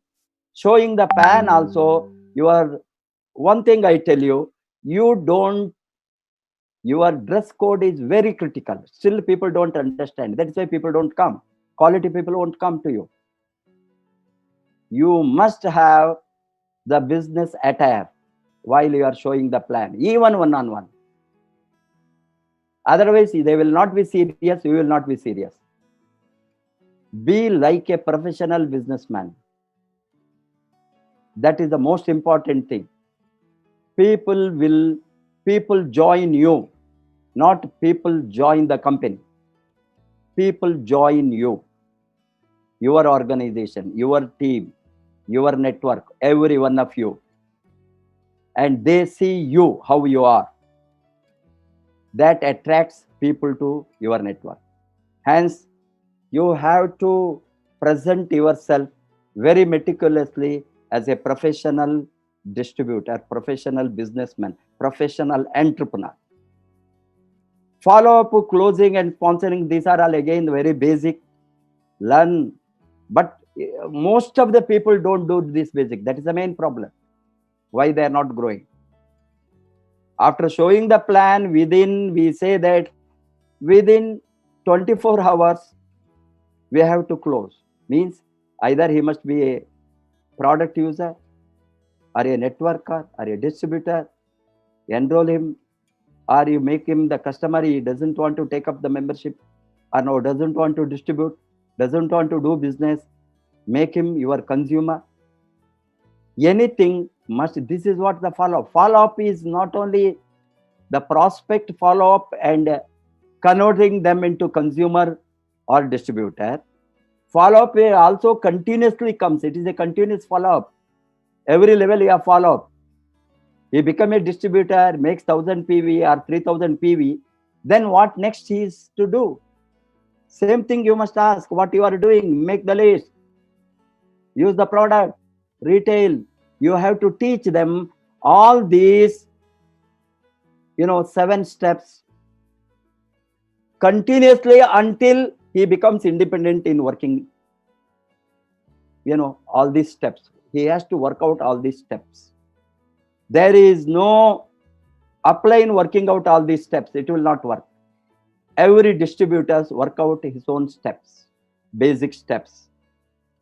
Showing the plan also, one thing I tell you, your dress code is very critical. Still people don't understand. That's why people don't come. Quality people won't come to you. You must have the business attire while you are showing the plan, even one-on-one. Otherwise, they will not be serious, you will not be serious. Be like a professional businessman. That is the most important thing. People join you, not people join the company. People join you, your organization, your team, your network, every one of you. And they see you, how you are. That attracts people to your network. Hence, you have to present yourself very meticulously as a professional distributor, professional businessman, professional entrepreneur. Follow-up, closing and sponsoring, these are all again very basic. Learn. But most of the people don't do this basic. That is the main problem. Why they are not growing. After showing the plan, we say that within 24 hours, we have to close. Means either he must be a product user, or a networker, or a distributor, enroll him, or you make him the customer, he doesn't want to take up the membership, or no, doesn't want to distribute, doesn't want to do business, make him your consumer. Anything must, this is what the follow-up. Follow-up is not only the prospect follow-up and converting them into consumer or distributor. Follow-up also continuously comes. It is a continuous follow-up. Every level you have follow-up. He become a distributor, makes 1000 PV or 3000 PV. Then what next he is to do? Same thing you must ask, what you are doing, make the list. Use the product, retail. You have to teach them all these, 7 steps continuously until he becomes independent in working, all these steps. He has to work out all these steps. There is no apply in working out all these steps. It will not work. Every distributors work out his own steps, basic steps.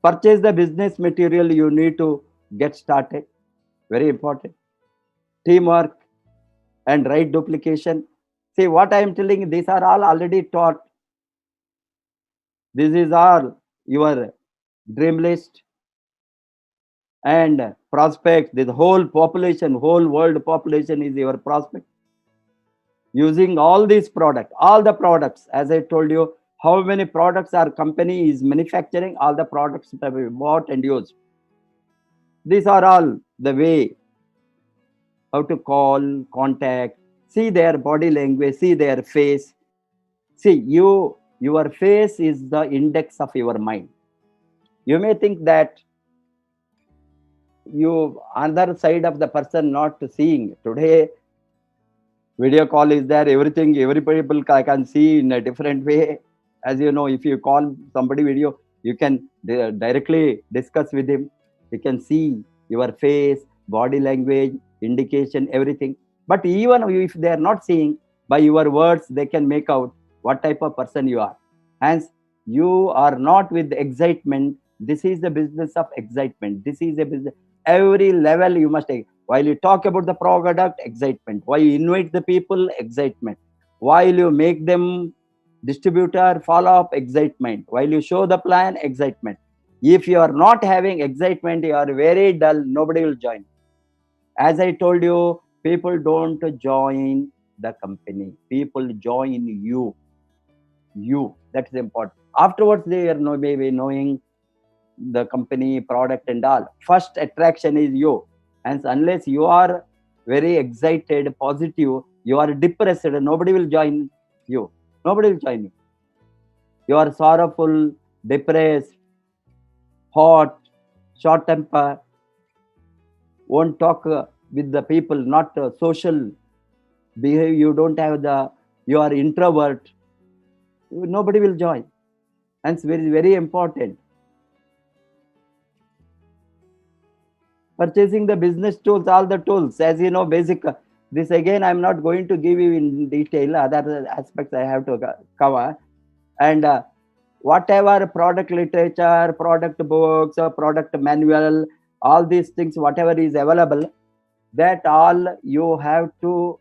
Purchase the business material you need to get started. Very important. Teamwork and right duplication. See what I am telling you, these are all already taught. This is all your dream list and prospect. This whole population, whole world population is your prospect. Using all these products, all the products, as I told you, how many products our company is manufacturing, all the products that we bought and used. These are all the way how to call, contact, see their body language, see their face. See, your face is the index of your mind. You may think that you other side of the person not seeing. Today, video call is there, everything, every people can see in a different way. As you know, if you call somebody video, You can directly discuss with him. He can see your face, body language, indication, everything. But even if they are not seeing, by your words, they can make out what type of person you are. Hence, you are not with excitement. This is the business of excitement. This is a business. Every level you must take. While you talk about the product, excitement. While you invite the people, excitement. While you make them distributor, follow up, excitement. While you show the plan, excitement. If you are not having excitement, you are very dull, nobody will join. As I told you, people don't join the company, people join you. That is important. Afterwards, they are maybe knowing the company, product, and all. First attraction is you. And unless you are very excited, positive, you are depressed, nobody will join you. Nobody will join you. You are sorrowful, depressed, hot, short temper, won't talk with the people, not social behavior. You don't have you are introvert. Nobody will join. And it's very, very important. Purchasing the business tools, all the tools, as you know, basic. This again, I'm not going to give you in detail. Other aspects I have to cover. And whatever product literature, product books, or product manual, all these things, whatever is available, that all you have to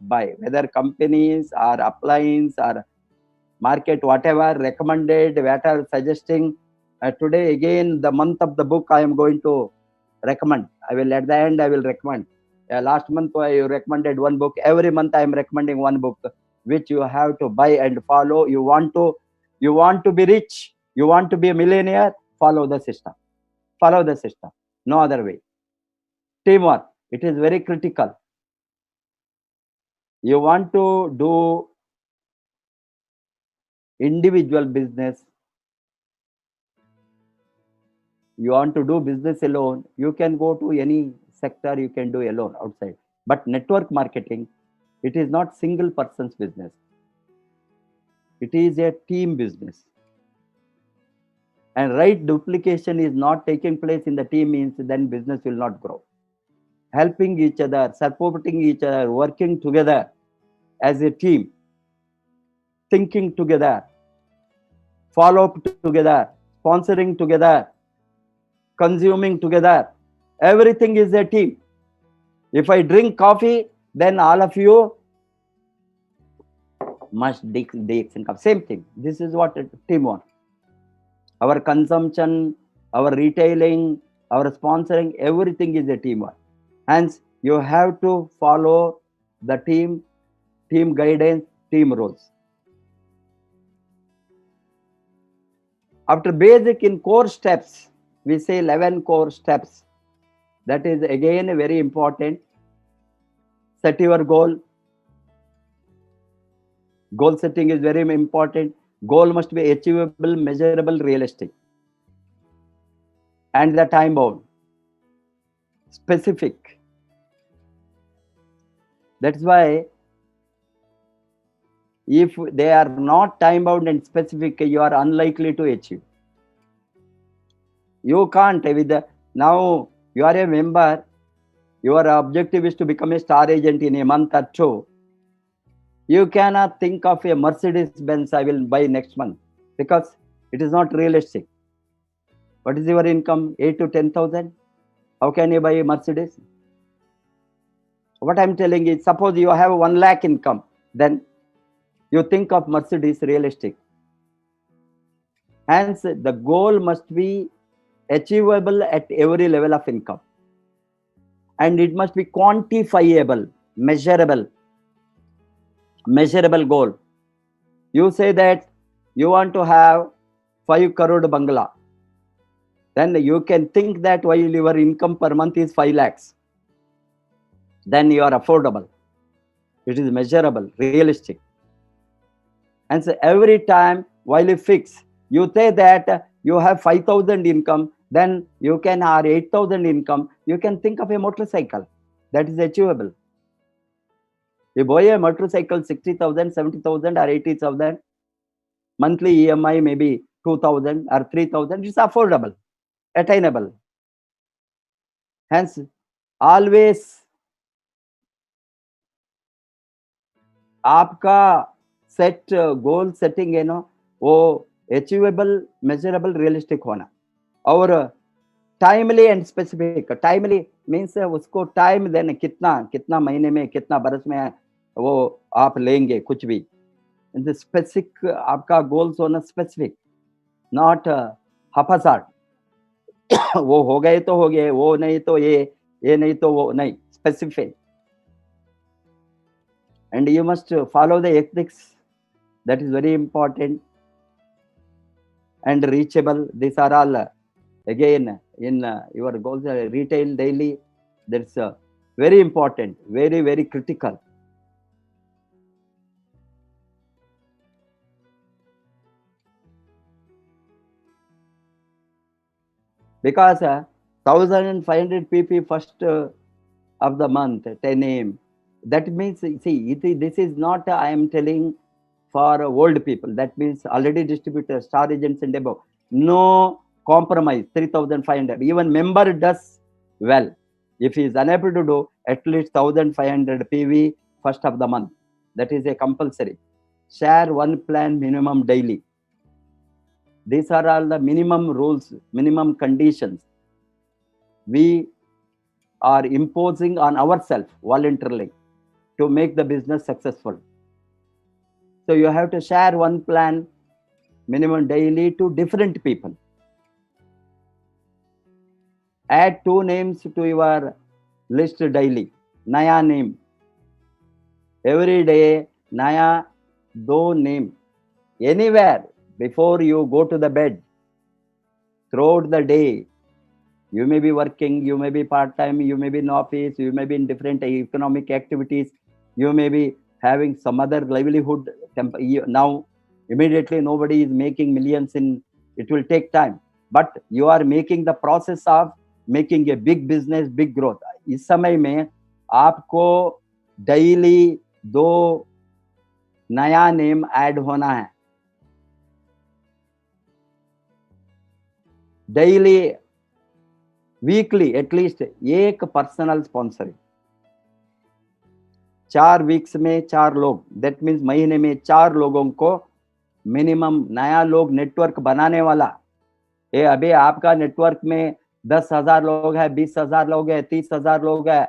buy, whether companies or appliance or market, whatever recommended, what are suggesting. Today again, the month of the book I am going to recommend. I will at the end I will recommend. Last month I recommended one book. Every month I am recommending one book which you have to buy and follow. You want to be rich, you want to be a millionaire, follow the system. Follow the system. No other way. Teamwork, it is very critical. You want to do individual business, you want to do business alone, you can go to any sector, you can do alone outside. But network marketing, it is not single person's business. It is a team business. And right duplication is not taking place in the team means then business will not grow. Helping each other, supporting each other, working together as a team, thinking together, follow up together, sponsoring together, consuming together. Everything is a team. If I drink coffee, then all of you must take some coffee. Same thing. This is what teamwork. Our consumption, our retailing, our sponsoring, everything is a teamwork. Hence, you have to follow the team guidance, team rules. After basic in core steps, we say 11 core steps. That is again very important. Set your goal. Goal setting is very important. Goal must be achievable, measurable, realistic. And the time bound. Specific. That's why if they are not time bound and specific, you are unlikely to achieve. You can't now you are a member, your objective is to become a star agent in a month or two. You cannot think of a Mercedes Benz I will buy next month because it is not realistic. What is your income? 8 to 10,000. How can you buy a Mercedes? What I'm telling is, suppose you have 1 lakh income, then you think of Mercedes realistic. Hence, the goal must be achievable at every level of income. And it must be quantifiable, measurable goal. You say that you want to have 5 crore bungalow. Then you can think that while your income per month is 5 lakhs. Then you are affordable. It is measurable, realistic. And so every time while you fix, you say that you have 5,000 income, then you can have 8,000 income. You can think of a motorcycle that is achievable. You buy a motorcycle 60,000, 70,000 or 80,000. Monthly EMI maybe 2,000 or 3,000, it's affordable, attainable. Hence, always आपका set goal setting है ना, वो achievable, measurable, realistic होना, और timely and specific. Timely means उसको time देने, कितना महीने में, कितना बरस में वो आप लेंगे, कुछ भी स्पेसिफिक आपका गोल्स होना, स्पेसिफिक, नॉट हफासाट. वो हो गए तो हो गए, वो नहीं तो ये नहीं तो वो नहीं, specific. And you must follow the ethics, that is very important, and reachable. These are all again in your goals. Retail daily, that's very important, very, very critical. Because 1,500 pp first of the month, 10 a.m. That means, see, this is not, I am telling for old people. That means already distributors, star agents and above. No compromise, 3,500. Even member does well. If he is unable to do, at least 1,500 PV first of the month. That is a compulsory. Share one plan minimum daily. These are all the minimum rules, minimum conditions we are imposing on ourselves voluntarily to make the business successful. So you have to share one plan minimum daily to different people. Add 2 names to your list daily. Naya name. Every day, Naya, 2 name. Anywhere, before you go to the bed, throughout the day, you may be working, you may be part-time, you may be in office, you may be in different economic activities, you may be having some other livelihood. Now, immediately nobody is making millions it will take time. But you are making the process of making a big business, big growth. इस समय में आपको daily 2 नया name add होना है. Daily, weekly, at least एक personal sponsor. 4 weeks में 4 लोग, दैट मीन्स महीने में 4 लोगों को मिनिमम. नया लोग नेटवर्क बनाने वाला. ये अभी आपका नेटवर्क में 10,000 लोग है, 20,000 लोग है, 30,000 लोग है,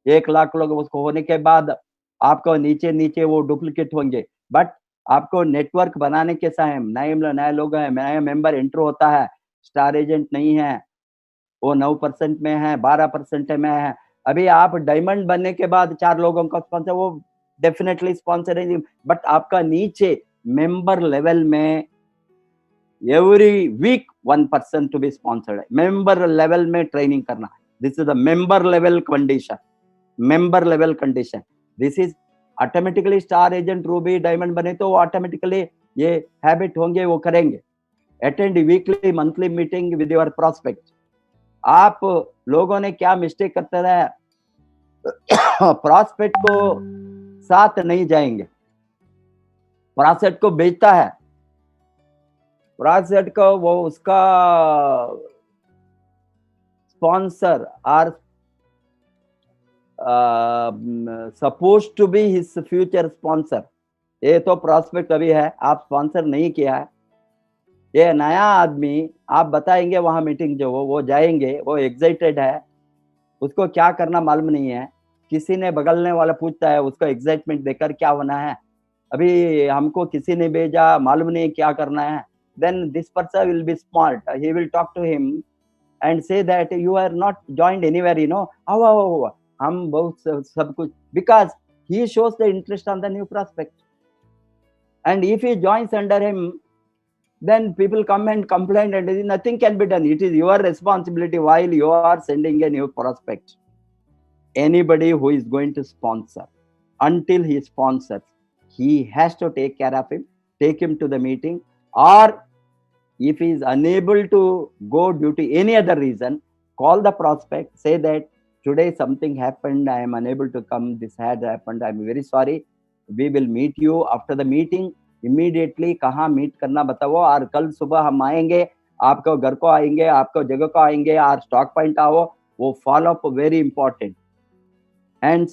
1 लाख लोग. उसको होने के बाद आपको नीचे वो डुप्लीकेट होंगे. बट आपको नेटवर्क बनाने के समय नए लोग हैं, नया मेंबर एंटर होता है, स्टार एजेंट नहीं है, वो 9% में है, 12% में है. अभी आप डायमंड बनने के बाद 4 लोगों का स्पॉन्सर, वो डेफिनेटली स्पॉन्सर है. बट आपका नीचे मेंबर लेवल में every week 1 person to be sponsored. Member level में ट्रेनिंग करना. This is the member level condition. Member level condition. This is automatically. Star agent ruby diamond बने तो automatically ये habit होंगे, वो करेंगे. Attend weekly monthly meeting with your prospect. आप लोगों ने क्या मिस्टेक करते रहे, प्रोस्पेक्ट को साथ नहीं जाएंगे. प्रोस्पेक्ट को बेचता है, प्रोस्पेक्ट को वो उसका sponsor are suppose to be his future sponsor. ये तो प्रोस्पेक्ट अभी है, आप स्पॉन्सर नहीं किया है. ये नया आदमी आप बताएंगे वहां मीटिंग जो वो जाएंगे, वो एक्साइटेड है, उसको क्या करना मालूम नहीं है. किसी ने बगलने वाला पूछता है, उसको एक्साइटमेंट देकर क्या होना है, अभी हमको किसी ने भेजा, मालूम नहीं क्या करना है. Then this person will be smart. He will talk to him and say that you are not joined anywhere, how हम बहुत सब कुछ, because he shows the interest on the new prospect. And if he joins under him, then people come and complain and nothing can be done. It is your responsibility while you are sending a new prospect. Anybody who is going to sponsor, until he sponsors, he has to take care of him, take him to the meeting, or if he is unable to go due to any other reason, call the prospect, say that today something happened, I am unable to come, this had happened, I am very sorry, we will meet you after the meeting immediately कहाँ meet करना बताओ, और कल सुबह हम आएंगे, आपको घर को आएंगे, आपको जगह को आएंगे, और स्टॉक पॉइंट आओ, वो follow up very important. And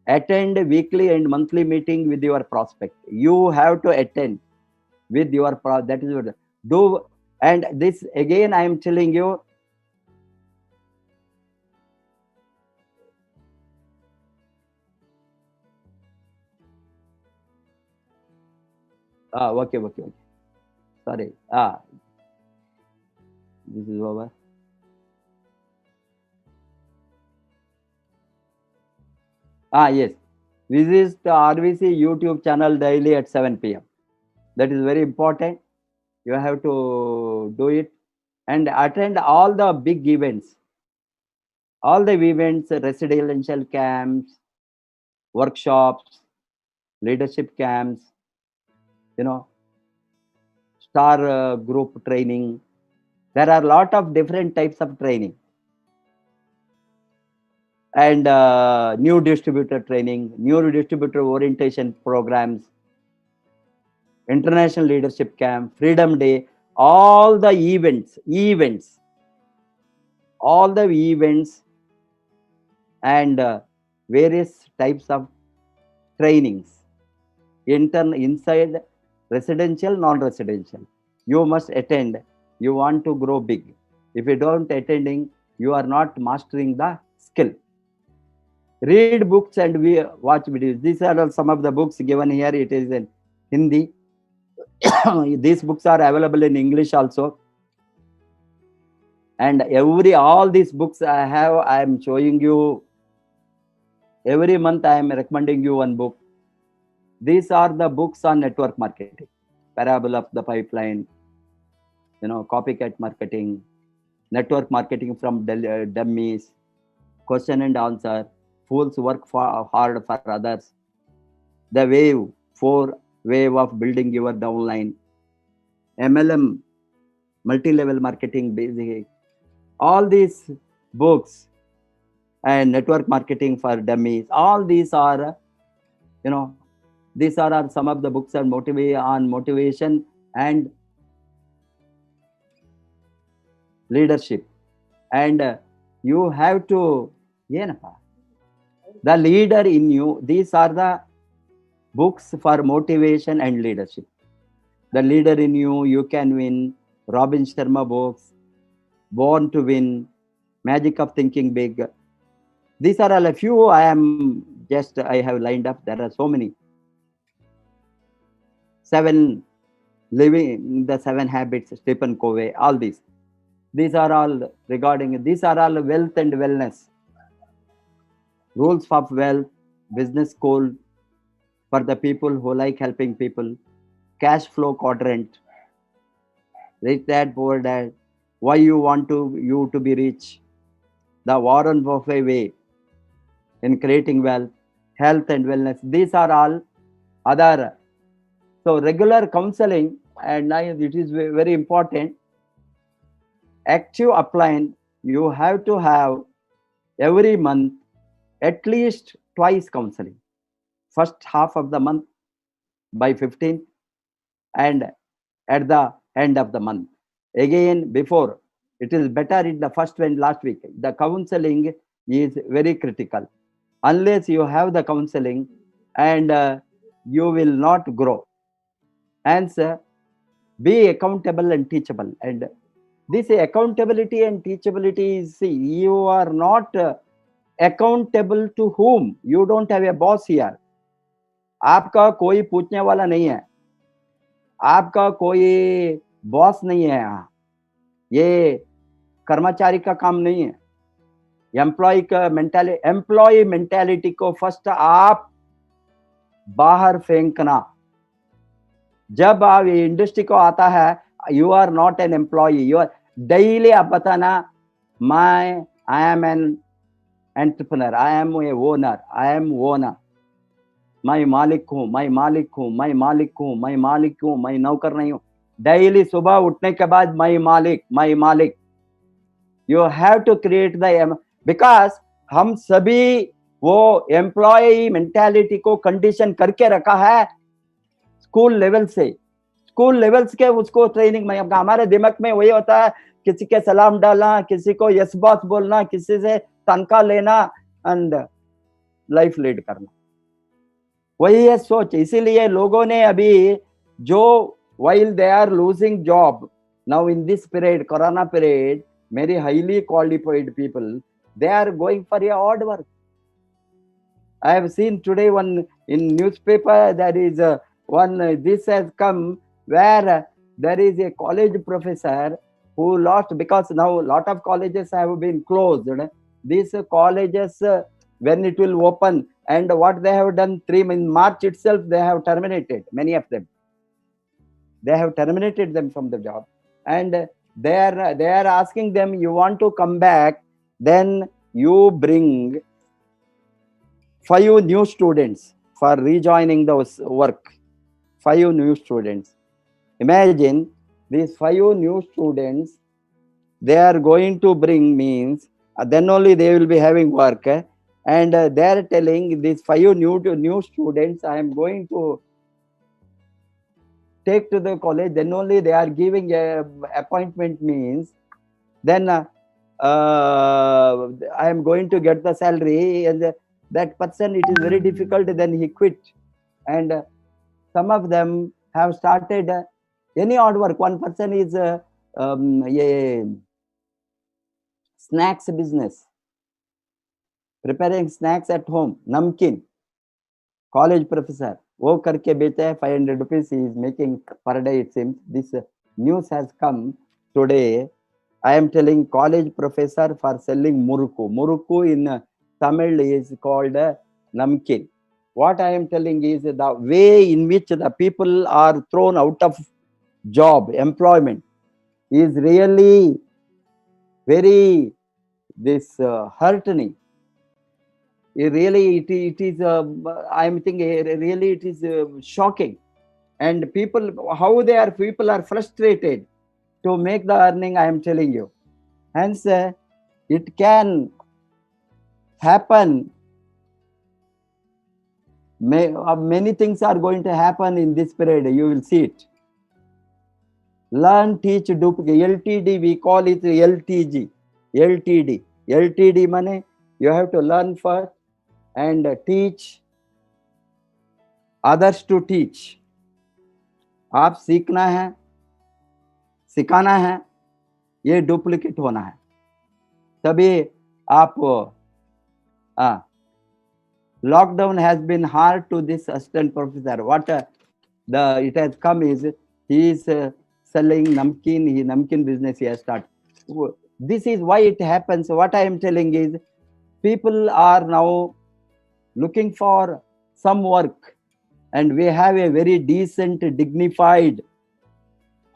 attend weekly and monthly meeting with your prospect. You have to attend with your that is what do. And this again I am telling you, okay, sorry, this is over. Yes, visit the RVC YouTube channel daily at 7 p.m. That is very important. You have to do it and attend all the big events, residential camps, workshops, leadership camps, star group training. There are a lot of different types of training. And new distributor training, new distributor orientation programs, international leadership camp, Freedom Day, all the events, and various types of trainings, inside residential, non-residential. You must attend. You want to grow big. If you don't attending, you are not mastering the skill. Read books and we watch videos. These are some of the books given here. It is in Hindi. These books are available in English also. And all these books I am showing you. Every month I am recommending you one book. These are the books on network marketing. Parable of the Pipeline, copycat marketing, network marketing from dummies, question and answer, fools work hard for others, the wave, 4 wave of building your downline, MLM, multi-level marketing basic, all these books, and network marketing for dummies, all these are, these are some of the books on motivation and leadership. And you have to, the leader in you, these are the books for motivation and leadership. The leader in you, you can win, Robin Sharma books, Born to Win, Magic of Thinking Big. These are all a few I have lined up. There are so many. 7 Living the 7 Habits, Stephen Covey, all these. These are all regarding, these are all wealth and wellness. Rules of Wealth, Business School for the people who like helping people, Cash Flow Quadrant, Rich Dad, Poor Dad, Why You Want You to Be Rich, The Warren Buffett Way in Creating Wealth, Health and Wellness. These are all other. So regular counseling, and it is very important. Active upline, you have to have every month at least twice counseling. First half of the month by 15th and at the end of the month. Again, before, it is better in the first and last week. The counseling is very critical. Unless you have the counseling, and you will not grow. Hence, be accountable and teachable. And this accountability and teachability is, see, you are not accountable to whom? You don't have a boss here. आपका कोई पूछने वाला नहीं है, आपका कोई boss नहीं है यहाँ. ये कर्मचारी का काम नहीं है. एम्प्लॉय मेंटालिटी को फर्स्ट आप बाहर फेंकना. जब आप इंडस्ट्री को आता है, you are not an employ, you are daily आप बताना, I am an entrepreneur, I am a owner, I am owner, मैं मालिक हूँ, मैं मालिक हूँ, मैं मालिक हूँ, मैं मालिक हूँ, मैं नौकर नहीं हूँ. डेली सुबह उठने के बाद मैं मालिक, मैं मालिक. You have to create the, because हम सभी वो एम्प्लॉय मेंटालिटी को कंडीशन करके रखा है स्कूल लेवल से, स्कूल लेवल्स के उसको ट्रेनिंग में, हमारे दिमाग में वही होता है, किसी के सलाम डालना, किसी को यस बॉस बोलना, किसी से तनख्वाह लेना एंड लाइफ लीड करना, वही है सोच। इसीलिए लोगों ने अभी जो while they are losing job now in this period, corona period, many highly qualified people, they are going for a odd work. I have seen today one in newspaper, there is one, this has come where there is a college professor who lost, because now a lot of colleges have been closed. These colleges, when it will open, and what they have done, in March itself, they have terminated many of them. They have terminated them from the job, and they are asking them, you want to come back, then you bring 5 new students for rejoining those work. 5 new students. Imagine these 5 new students, they are going to bring, means then only they will be having work, and they are telling these 5 new students, I am going to take to the college, then only they are giving a appointment, means then I am going to get the salary, and that person, it is very difficult, then he quit. And some of them have started any odd work. One person is a snacks business, preparing snacks at home, namkeen, college professor, वो करके बेचा है, 500 rupees he is making per day, it seems. This news has come today. I am telling, college professor for selling murukku. Murukku in Tamil is called namkeen. What I am telling is the way in which the people are thrown out of job, employment, is really very heartening. It is I am thinking, really it is shocking. And people are frustrated to make the earning, I am telling you. Hence, it can happen. Many things are going to happen in this period. You will see it. Learn, teach, duplicate. LTD, we call it LTG. LTD. LTD money, you have to learn first and teach others to teach. आप सीखना है, सिखाना है, ये duplicate होना है, तभी आप lockdown has been hard to this assistant professor. What it has come is, he is selling namkeen, namkeen business he has started. This is why it happens. What I am telling is, people are now looking for some work, and we have a very decent, dignified,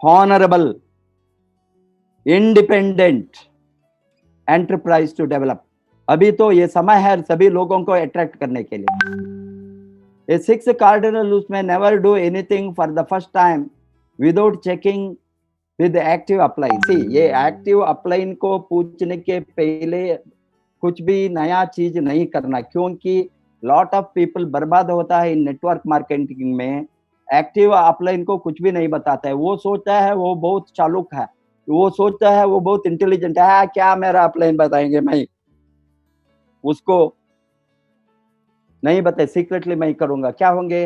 honorable, independent enterprise to develop. अभी तो ये समय है सभी लोगों को attract करने के लिए. A 6 cardinal rules में never do anything for the first time without checking with the active upline. See, ये active upline को पूछने के पहले कुछ भी नया चीज नहीं करना, क्योंकि lot of people बर्बाद होता है इन नेटवर्क मार्केटिंग में. एक्टिव अपलाइन को कुछ भी नहीं बताता है. वो सोचता है वो बहुत चालुक है, वो सोचता है वो बहुत इंटेलिजेंट है, क्या मेरा अपलाइन बताएंगे, मैं उसको नहीं बताए, सीक्रेटली मैं करूंगा, क्या होंगे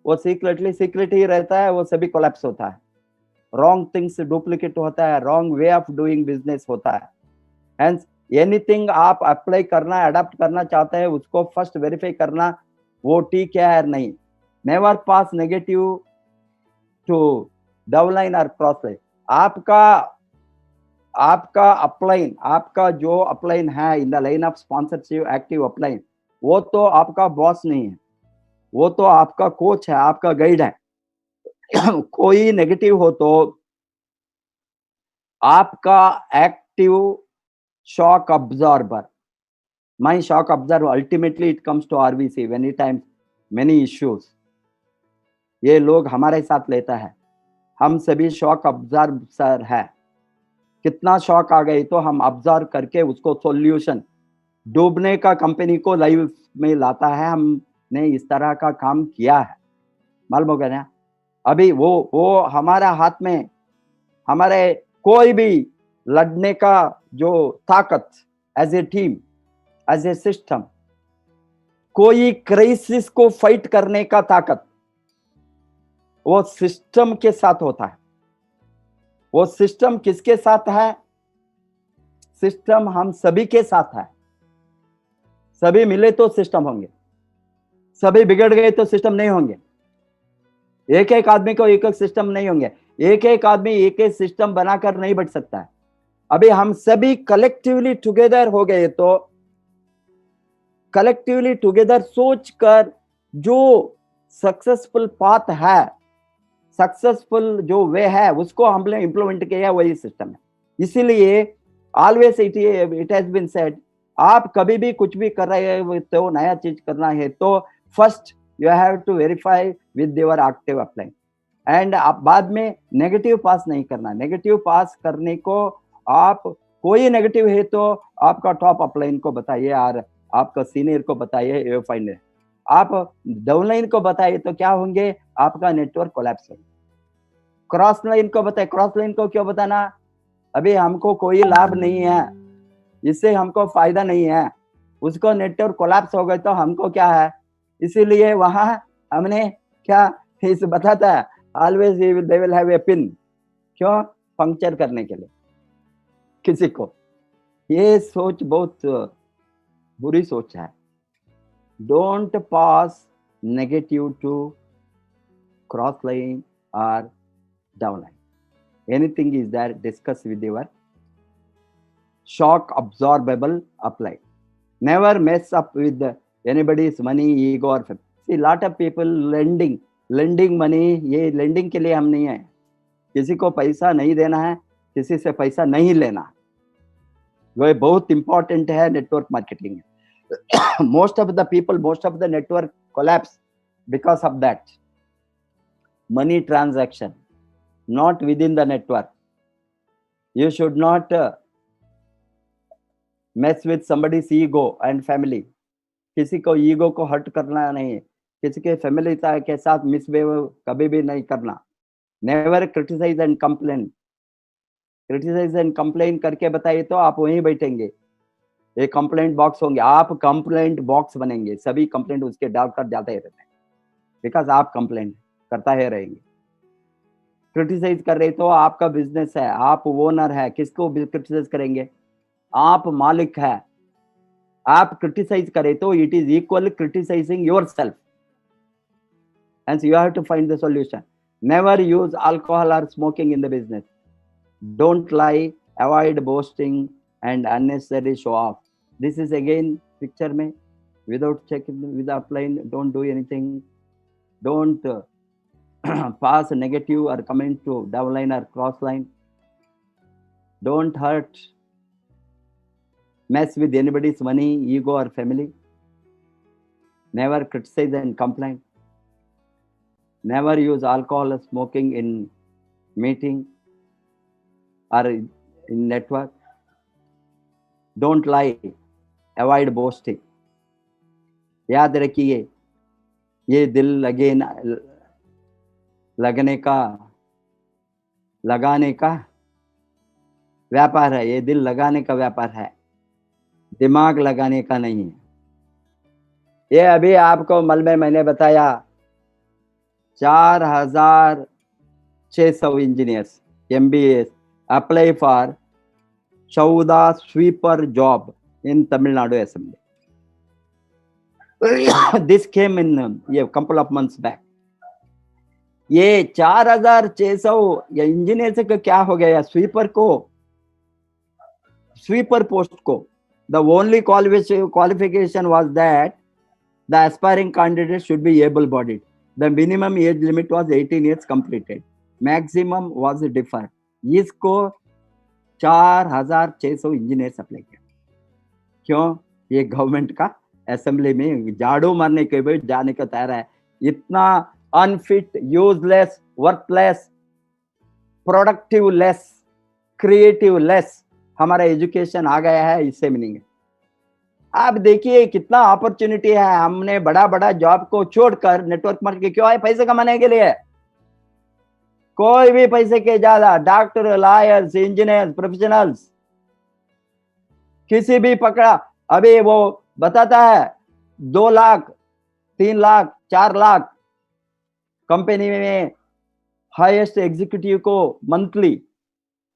वो सीक्रेट ही रहता है, वो सभी कोलैप्स होता है. रॉन्ग थिंग्स डुप्लीकेट होता है, wrong way of doing business होता है. हेंस एनीथिंग आप अप्लाई करना, अडॉप्ट करना चाहते हैं, उसको फर्स्ट वेरीफाई करना, वो ठीक है या नहीं. Never pass negative to downline और क्रॉसलाइन. आपका अपलाइन, आपका जो अपलाइन है in the line of sponsorship active upline, वो तो आपका बॉस नहीं है, वो तो आपका कोच है, आपका गाइड है. कोई नेगेटिव हो तो आपका active shock absorber, my shock absorber, ultimately it comes to RVC many times, many issues. ये लोग हमारे साथ लेता है, हम सभी शॉक अब्जॉर्बर है. कितना शॉक आ गई तो हम अब्जॉर्व करके उसको सॉल्यूशन, डूबने का कंपनी को लाइफ में लाता है. हमने इस तरह का काम किया है, मालूम होगा ना. अभी वो हमारा हाथ में, हमारे कोई भी लड़ने का जो ताकत, as a team, as a system, कोई क्राइसिस को फाइट करने का ताकत वो सिस्टम के साथ होता है। वो सिस्टम किसके साथ है? सिस्टम हम सभी के साथ है। सभी मिले तो सिस्टम होंगे, सभी बिगड़ गए तो सिस्टम नहीं होंगे। एक एक आदमी को एक एक सिस्टम नहीं होंगे, एक एक आदमी एक एक सिस्टम बनाकर नहीं बढ़ सकता है। अभी हम सभी कलेक्टिवली टुगेदर हो गए तो कलेक्टिवली टुगेदर सोचकर जो सक्सेसफुल पाथ है, सक्सेसफुल जो वे है, उसको हमने इंप्लीमेंट किया, वही सिस्टम है। इसीलिए always it has been said, आप कभी भी कुछ भी कर रहे हो तो नया चीज करना है तो first you have to verify with your active upline, and आप बाद में नेगेटिव पास नहीं करना। नेगेटिव पास करने को आप कोई नेगेटिव है तो आपका टॉप अपलाइन को बताइए और आपका सीनियर को बताइए, ये फाइन है। आप डाउनलाइन को बताइए तो क्या होंगे, आपका नेटवर्क कोलैप्स होगा। क्रॉस लाइन को बताइए, क्रॉस लाइन को क्यों बताना? अभी हमको कोई लाभ नहीं है, इससे हमको फायदा नहीं है, उसको नेटवर्क कोलैप्स हो गए तो हमको क्या है। इसीलिए वहां हमने क्या इस बताता है, always they will have a pin, क्यों? पंक्चर करने के लिए किसी को। ये सोच बहुत बुरी सोच है। Don't pass negative to cross line और down line. Anything is there, discuss with your shock absorbable apply. Never mess up with anybody's money, ego or family. See, lot of people lending money, ये lending के लिए हम नहीं है। किसी को पैसा नहीं देना है, किसी से पैसा नहीं लेना, वो बहुत इंपॉर्टेंट है नेटवर्क मार्केटिंग में। most of the people, most of the network collapse because of that money transaction, not within the network. You should not mess with somebody's ego and family. किसी को ईगो को hurt करना नहीं, किसी के family के साथ मिसबिहेव कभी भी नहीं करना। Never criticise and complain. Criticise and complain करके बताइए तो आप वहीं बैठेंगे, ये कंप्लेंट बॉक्स होंगे, आप कंप्लेंट बॉक्स बनेंगे, सभी कंप्लेंट उसके डाल कर जाते ही रहते हैं, बिकॉज आप कंप्लेंट करता है रहेंगे। क्रिटिसाइज कर रहे तो आपका बिजनेस है, आप ओनर है, किसको क्रिटिसाइज करेंगे? आप मालिक है। आप क्रिटिसाइज करें तो it is equal criticising yourself, and you have to find the solution. Never use alcohol or smoking in the business. Don't lie, avoid boasting and unnecessary show off. This is again picture में, without checking with the upline, don't do anything. Don't pass negative or comment to downline or cross line. Don't hurt, mess with anybody's money, ego or family. Never criticize and complain. Never use alcohol or smoking in meeting or in network. Don't lie, avoid boasting. याद रखिए, ये दिल लगाने का व्यापार है, ये दिल लगाने का व्यापार है, दिमाग लगाने का नहीं है। ये अभी आपको मल में मैंने बताया 4,600 engineers MBAs apply for Chauda sweeper job in Tamil Nadu Assembly. This came in a couple of months back. ये 4,600 इंजीनियर से क्या हो गया? स्वीपर पोस्ट को the only qualification was that the aspiring candidate should be able-bodied. The minimum age limit was 18 years completed. Maximum was different. इसको 4,600 engineers apply किया। क्यों? ये गवर्नमेंट का असेंबली में झाड़ू मारने के भी जाने का तैयार है। इतना unfit, useless, worthless, productive less, creative less हमारा एजुकेशन आ गया है, इससे मीनिंग है। आप देखिए कितना अपॉर्चुनिटी है। हमने बड़ा बड़ा जॉब को छोड़कर नेटवर्क मार्केटिंग क्यों आए? पैसे कमाने के लिए। कोई भी पैसे के ज्यादा, डॉक्टर, लॉयर्स, इंजीनियर्स, प्रोफेशनल्स, किसी भी पकड़ा, अभी वो बताता है 2 लाख, 3 लाख, 4 लाख कंपनी में हाईएस्ट एग्जीक्यूटिव को monthly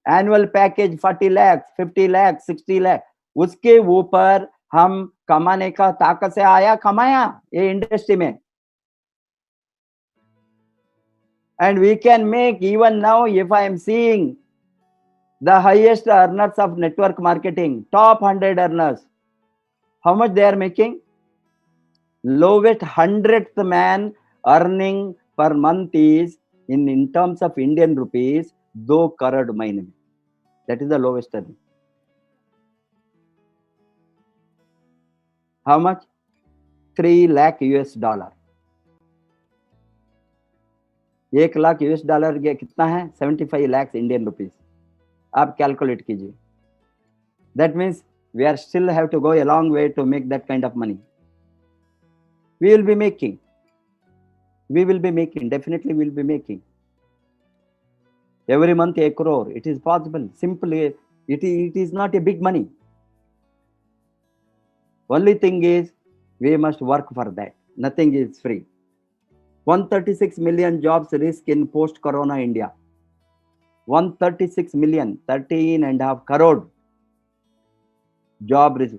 annual package 40 lakh, 50 lakh, 60 lakh, उसके ऊपर हम कमाने का ताकत से आया, कमाया ये इंडस्ट्री में. And we can make even now, if I am seeing the highest earners of network marketing, top 100 earners, how much they are making? Lowest 100th man earning per month is, in terms of Indian rupees, 2 crore महीने में. That is the lowest earning. How much? 3 lakh US dollar. 1 lakh US dollar कितना है? 75 lakhs Indian rupees. आप calculate कीजिए. That means we are still have to go a long way to make that kind of money. We will be making. Definitely we will be making. Every month 1 crore. It is possible. Simply, it is not a big money. Only thing is, we must work for that. Nothing is free. 136 million jobs risk in post-corona India. 136 million, 13.5 crore job risk.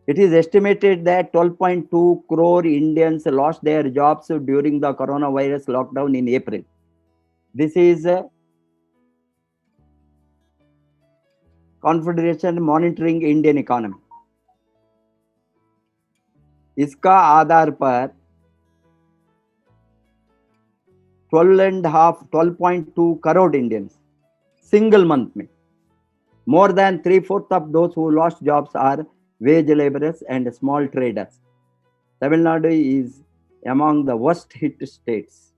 It is estimated that 12.2 crore Indians lost their jobs during the coronavirus lockdown in April. This is Confederation Monitoring Indian Economy. इसका आधार पर 12.2 crore Indians single month में. More than 3/4 of those who lost jobs are wage laborers and small traders. Tamil Nadu is among the worst hit states.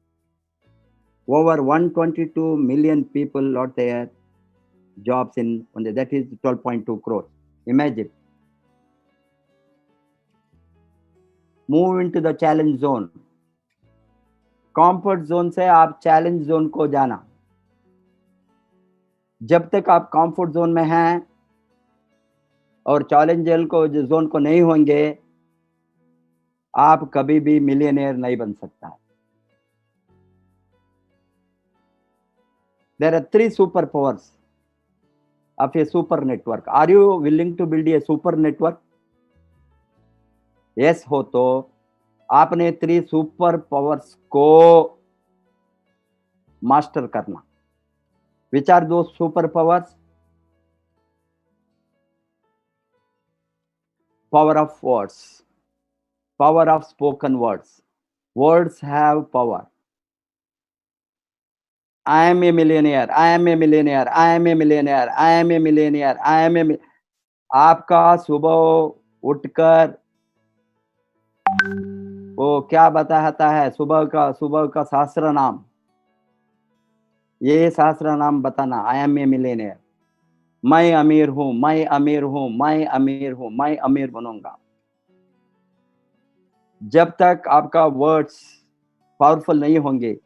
Over 122 million people lost their jobs in, that is 12.2 crore. Imagine. Move into the challenge zone. Comfort zone से आप challenge zone को जाना. जब तक आप comfort zone में हैं और चैलेंज जोन को नहीं होंगे, आप कभी भी मिलियनेयर नहीं बन सकता. There are 3 superpowers of a super network. Are you willing to build a super network? Yes हो तो आपने 3 सुपर पावर्स को मास्टर करना. Which are those super powers? Power of words, power of spoken words. Words have power. I am a millionaire, I am a millionaire, I am a millionaire, I am a millionaire, I am a आपका सुबह उठकर वो क्या बताता है, सुबह का सहस्त्र नाम, ये सहस्त्र नाम बताना. आई एम ए मिलियनेयर, मैं अमीर हूं, मैं अमीर हूं, मैं अमीर हूं, मैं अमीर बनूंगा. जब तक आपका वर्ड्स पावरफुल नहीं होंगे,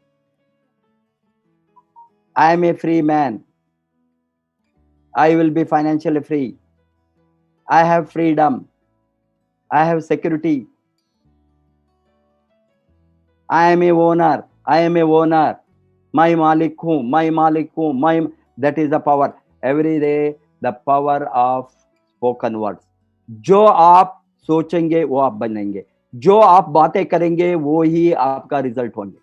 I am a free man, I will be financially free, I have freedom, I have security, I am a owner, I am a owner, मैं मालिक हूँ, मैं मालिक हूँ, मैं. That is the power. Every day the power of spoken words. जो आप सोचेंगे वो आप बनेंगे, जो आप बातें करेंगे वो ही आपका रिजल्ट होंगे.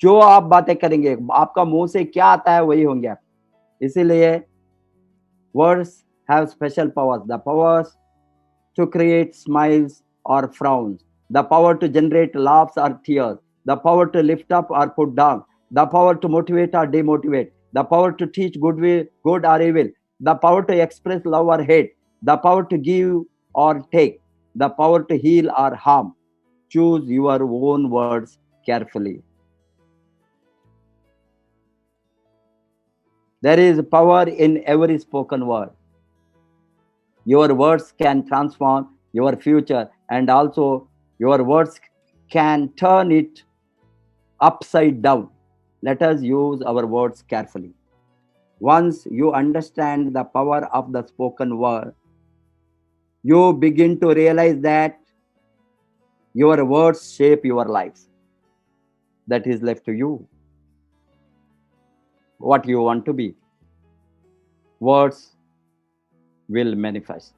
जो आप बातें करेंगे, आपका मुंह से क्या आता है वही होंगे आप. इसीलिए words have special powers. The powers to create smiles or frowns, the power to generate laughs or tears, the power to lift up or put down, the power to motivate or demotivate, the power to teach good or evil, the power to express love or hate, the power to give or take, the power to heal or harm. Choose your own words carefully. There is power in every spoken word. Your words can transform your future, and also your words can turn it upside down. let us use our words carefully. Once you understand the power of the spoken word, you begin to realize that your words shape your life. That is left to you. What you want to be, words will manifest.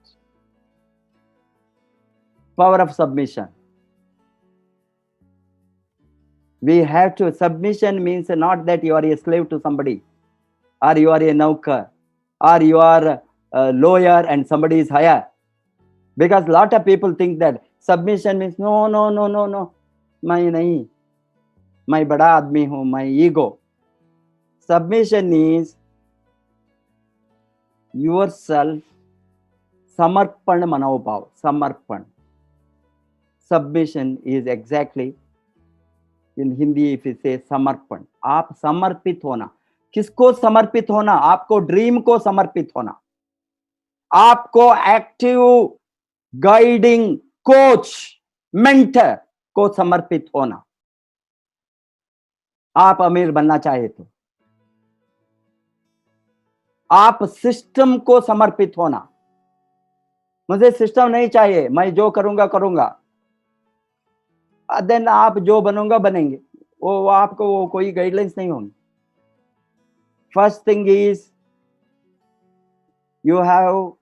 Power of submission. We have to, submission means not that you are a slave to somebody, or you are a naukar, or you are a lawyer and somebody is higher. Because lot of people think that submission means no, no, no, no, no, मैं नहीं, मैं बड़ा आदमी हूं, my ego. Submission is yourself, समर्पण मनोभाव, समर्पण. Submission is exactly, in Hindi if you say समर्पण, आप समर्पित होना. किसको समर्पित होना? आपको ड्रीम को समर्पित होना, आपको एक्टिव गाइडिंग कोच मेंटर को समर्पित होना. आप अमीर बनना चाहे तो आप सिस्टम को समर्पित होना. मुझे सिस्टम नहीं चाहिए, मैं जो करूंगा करूंगा, देन आप जो बनोगा बनेंगे, वो आपको वो कोई गाइडलाइंस नहीं होंगी. First thing is you have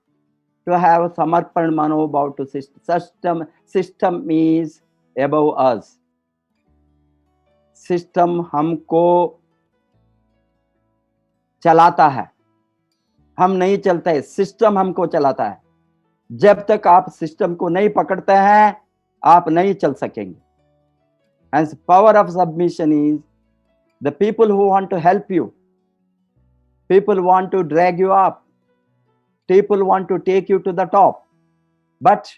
to have samarpan manobhav to system. System is above us. System हमको चलाता है, हम नहीं चलते, सिस्टम हमको चलाता है. जब तक आप सिस्टम को नहीं पकड़ते हैं आप नहीं चल सकेंगे. And the power of submission is the people who want to help you, people want to drag you up, people want to take you to the top, but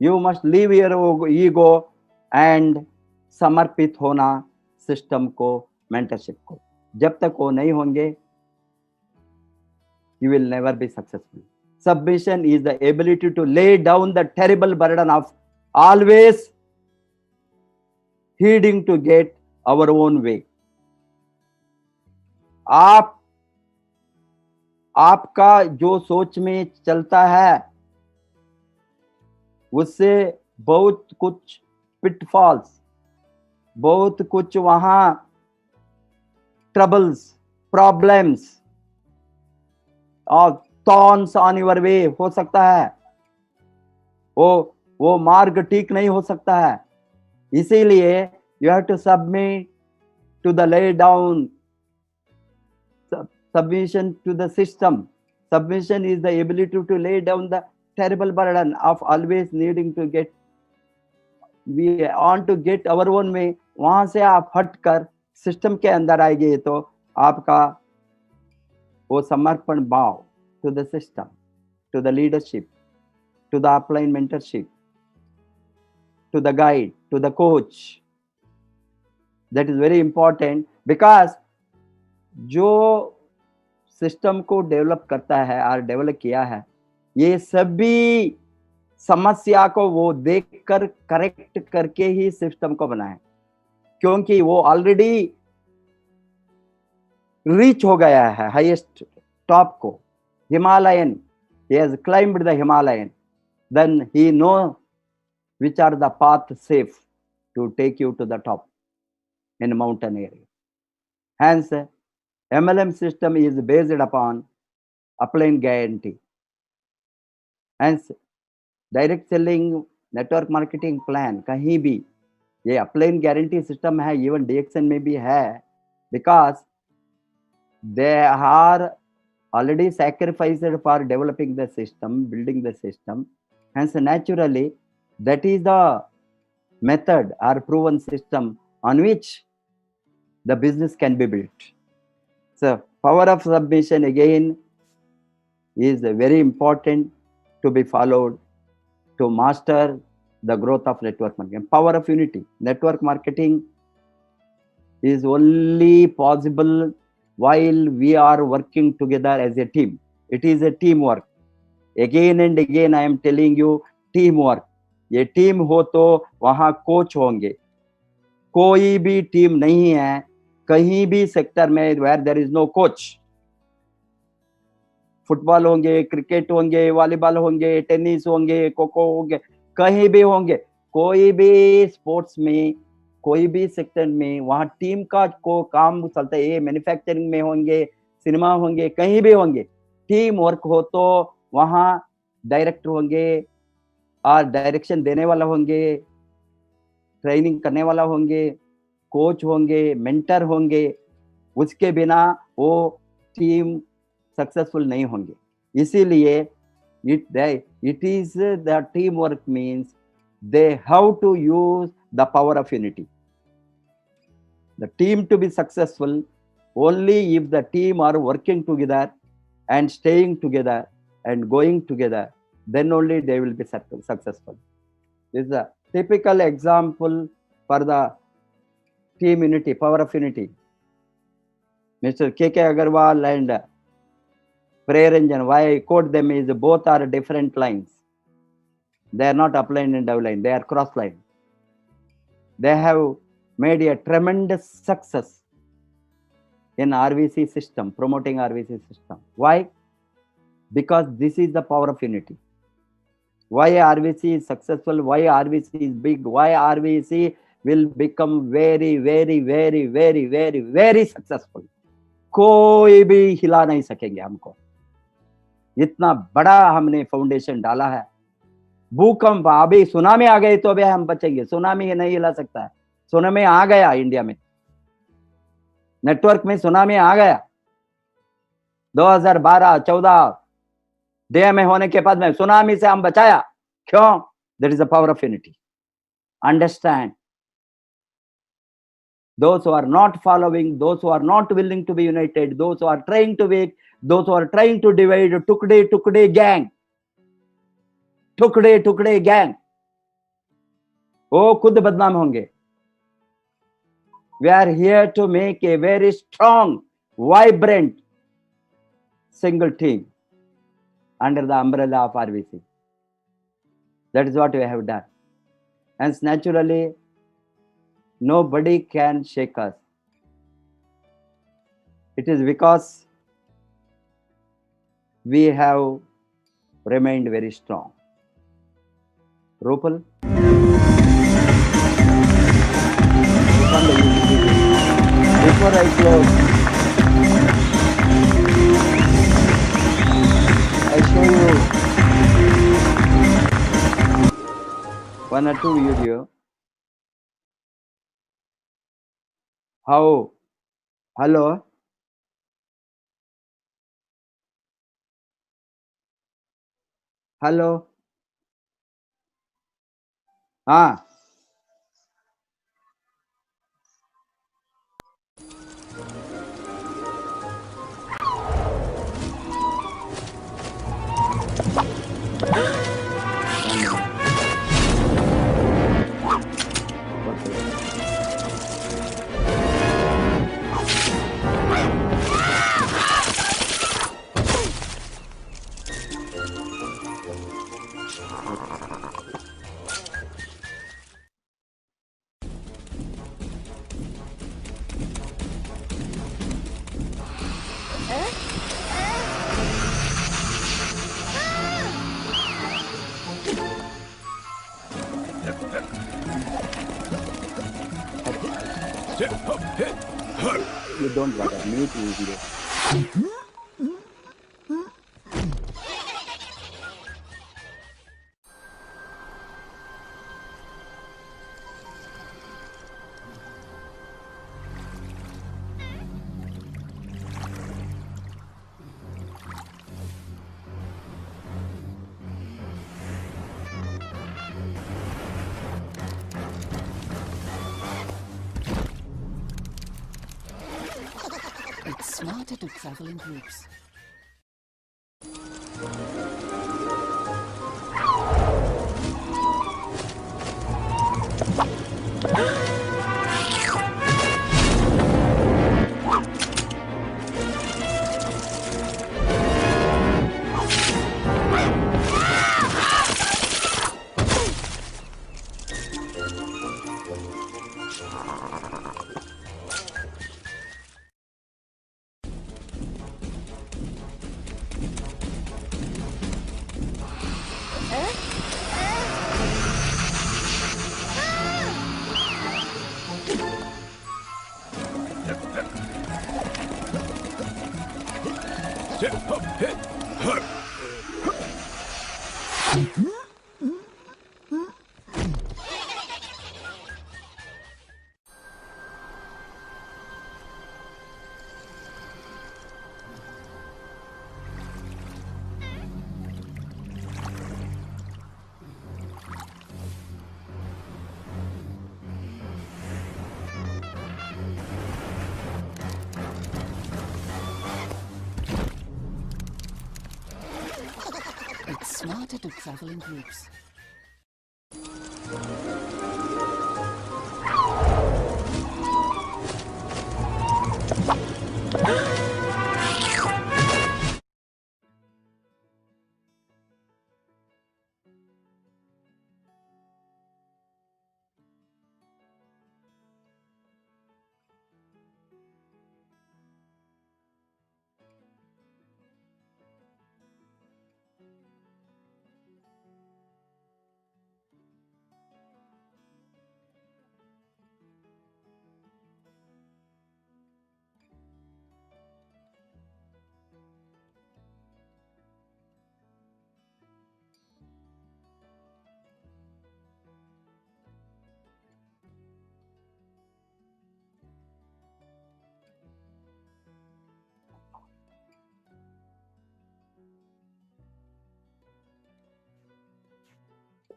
you must leave your ego and समर्पित होना system को, mentorship को. जब तक वो नहीं होंगे you will never be successful. Submission is the ability to lay down the terrible burden of always heeding to get our own way. आपका जो सोच में चलता है उससे बहुत कुछ पिटफॉल्स, बहुत कुछ वहां ट्रबल्स, प्रॉब्लम्स और थॉर्न्स ऑन योर वे हो सकता है. वो मार्ग ठीक नहीं हो सकता है. इसीलिए you have to submit to the lay down. Submission to the system. Submission is the ability to lay down the terrible burden of always needing to get, we want to get our own way. वहां से आप हटकर system के अंदर आएंगे तो आपका वो समर्पण भाव to the system, to the leadership, to the upline mentorship, to the guide, to the coach. That is very important because जो सिस्टम को डेवलप करता है और डेवलप किया है, ये सभी समस्या को वो देखकर करेक्ट करके ही सिस्टम को बनाए, क्योंकि वो ऑलरेडी रीच हो गया है हाईएस्ट टॉप को, Himalayan. he has climbed the Himalayan, then he know which are the path safe to take you to the top in mountain area. Hence MLM system is based upon upline guarantee. Hence direct selling, network marketing plan कहीं भी ये upline guarantee system है, even DXN में भी है, because they are already sacrificed for developing the system, building the system. Hence naturally that is the method or proven system on which the business can be built. So power of submission again is very important to be followed to master the growth of network marketing. Power of unity. Network marketing is only possible while we are working together as a team. It is a teamwork. Again and again I am telling you, teamwork. ये team हो तो वहां coach होंगे. कोई भी team नहीं है कहीं भी सेक्टर में where there is no coach, football होंगे, क्रिकेट होंगे, वॉलीबॉल होंगे, टेनिस होंगे, खो खो होंगे, कहीं भी होंगे, कोई भी स्पोर्ट्स में, कोई भी सेक्टर में वहां टीम का को काम चलता है। ये मैन्युफैक्चरिंग में होंगे, सिनेमा होंगे, कहीं भी होंगे, टीम वर्क हो तो वहां डायरेक्टर होंगे और डायरेक्शन देने वाला होंगे, ट्रेनिंग करने वाला होंगे, कोच होंगे, मेंटर होंगे। उसके बिना वो टीम सक्सेसफुल नहीं होंगे। इसीलिए it is the teamwork means they have to use the power of unity. The team to be successful only if the team are working together and staying together and going together, then only they will be successful. This is a typical example for the team unity, power of unity. Mr. K.K. Agarwal and Prayer Engine, why I quote them is both are different lines. They are not upline and downline, they are cross line. They have made a tremendous success in RVC system, promoting RVC system. Why? Because this is the power of unity. Why RVC is successful, why RVC is big, why RVC will become very, very, very, very, very, very successful. कोई भी हिला नहीं सकेंगे हमको, इतना बड़ा हमने foundation डाला है। भूकंप, अभी सुनामी आ गई तो अभी हम बचेंगे, सुनामी नहीं हिला सकता है। सुनामी आ गया इंडिया में, नेटवर्क में सुनामी आ गया 2012-14 डीएमए होने के बाद में सुनामी से हम बचाया। क्यों? That is the power of unity. Understand, those who are not following, those who are not willing to be united, those who are trying to make, those who are trying to divide, tukde gang, tukde gang, वो खुद बदनाम होंगे। We are here to make a very strong, vibrant single team under the umbrella of RVC. That is what we have done. Hence, naturally, nobody can shake us. It is because we have remained very strong. Rupal? Before I close, I show you one or two video. How? Hello? Hello? हाँ, you don't bother. Mute video. It's smarter to travel in groups. It's smarter to travel in groups.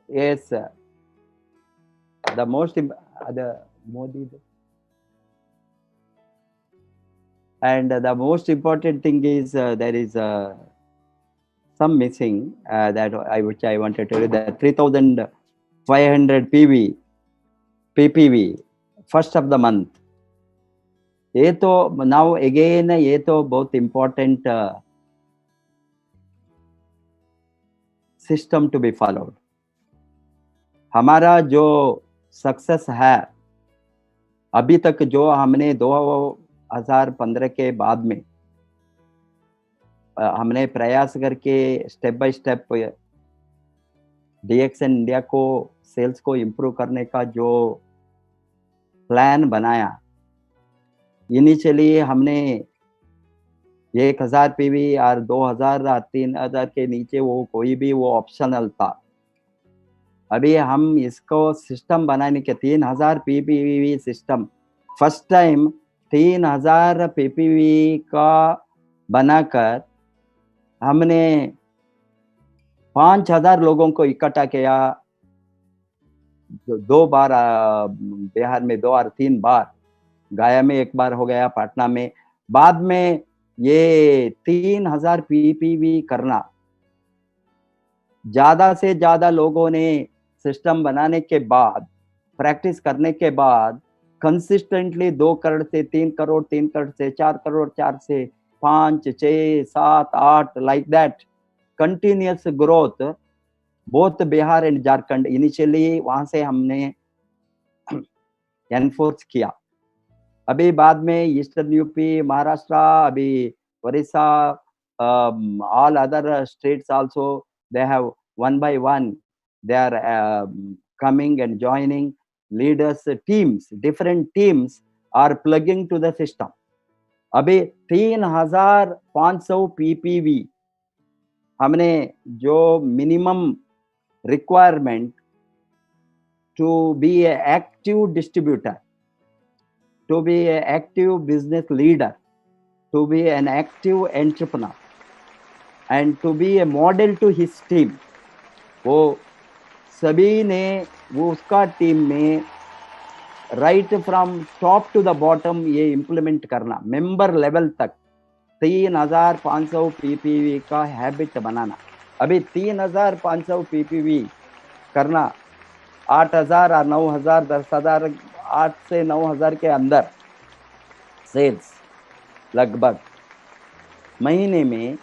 Yes, the most the Modi, and the most important thing is there is some missing that which I wanted to read, that 3,500 PPV first of the month. ये तो now again ये तो बहुत important system to be followed. हमारा जो success है अभी तक, जो हमने 2015 के बाद में हमने प्रयास करके step by step DXN India को सेल्स को इम्प्रूव करने का जो प्लान बनाया, इनिशियली हमने 1000 PV और 2000 और 3000 के नीचे वो कोई भी वो ऑप्शनल था। अभी हम इसको सिस्टम बनाने के 3000 PPV system first time 3000 PPV का बनाकर हमने 5000 लोगों को इकट्ठा किया। 2 बार बिहार में 2 और 3 बार, गया में 1 बार हो गया, पटना में। बाद में ये 3000 PPV करना, ज्यादा से ज्यादा लोगों ने सिस्टम बनाने के बाद, प्रैक्टिस करने के बाद कंसिस्टेंटली 2 करोड़ से 3 करोड़, 3 करोड़ से 4 करोड़, 4 से 5, 6, 7, 8 like that continuous growth both Bihar and Jharkhand. Initially वहां से हमने एनफोर्स किया। अभी बाद में ईस्टर्न यूपी, महाराष्ट्र, अभी Odisha, all other states also, they have one by one they are coming and joining. Leaders teams, different teams are plugging to the system. अभी 3500 PPV हमने जो minimum requirement to be an active distributor, to be an active business leader, to be an active entrepreneur, and to be a model to his team. वो सभी ने वो उसका team में right from top to the bottom ये implement करना, member level तक 3500 PPV का हैबिट बनाना। अभी 3500 PPV करना 8000 और 9000, 10,000, 8 से 9000 के अंदर सेल्स लगभग महीने में,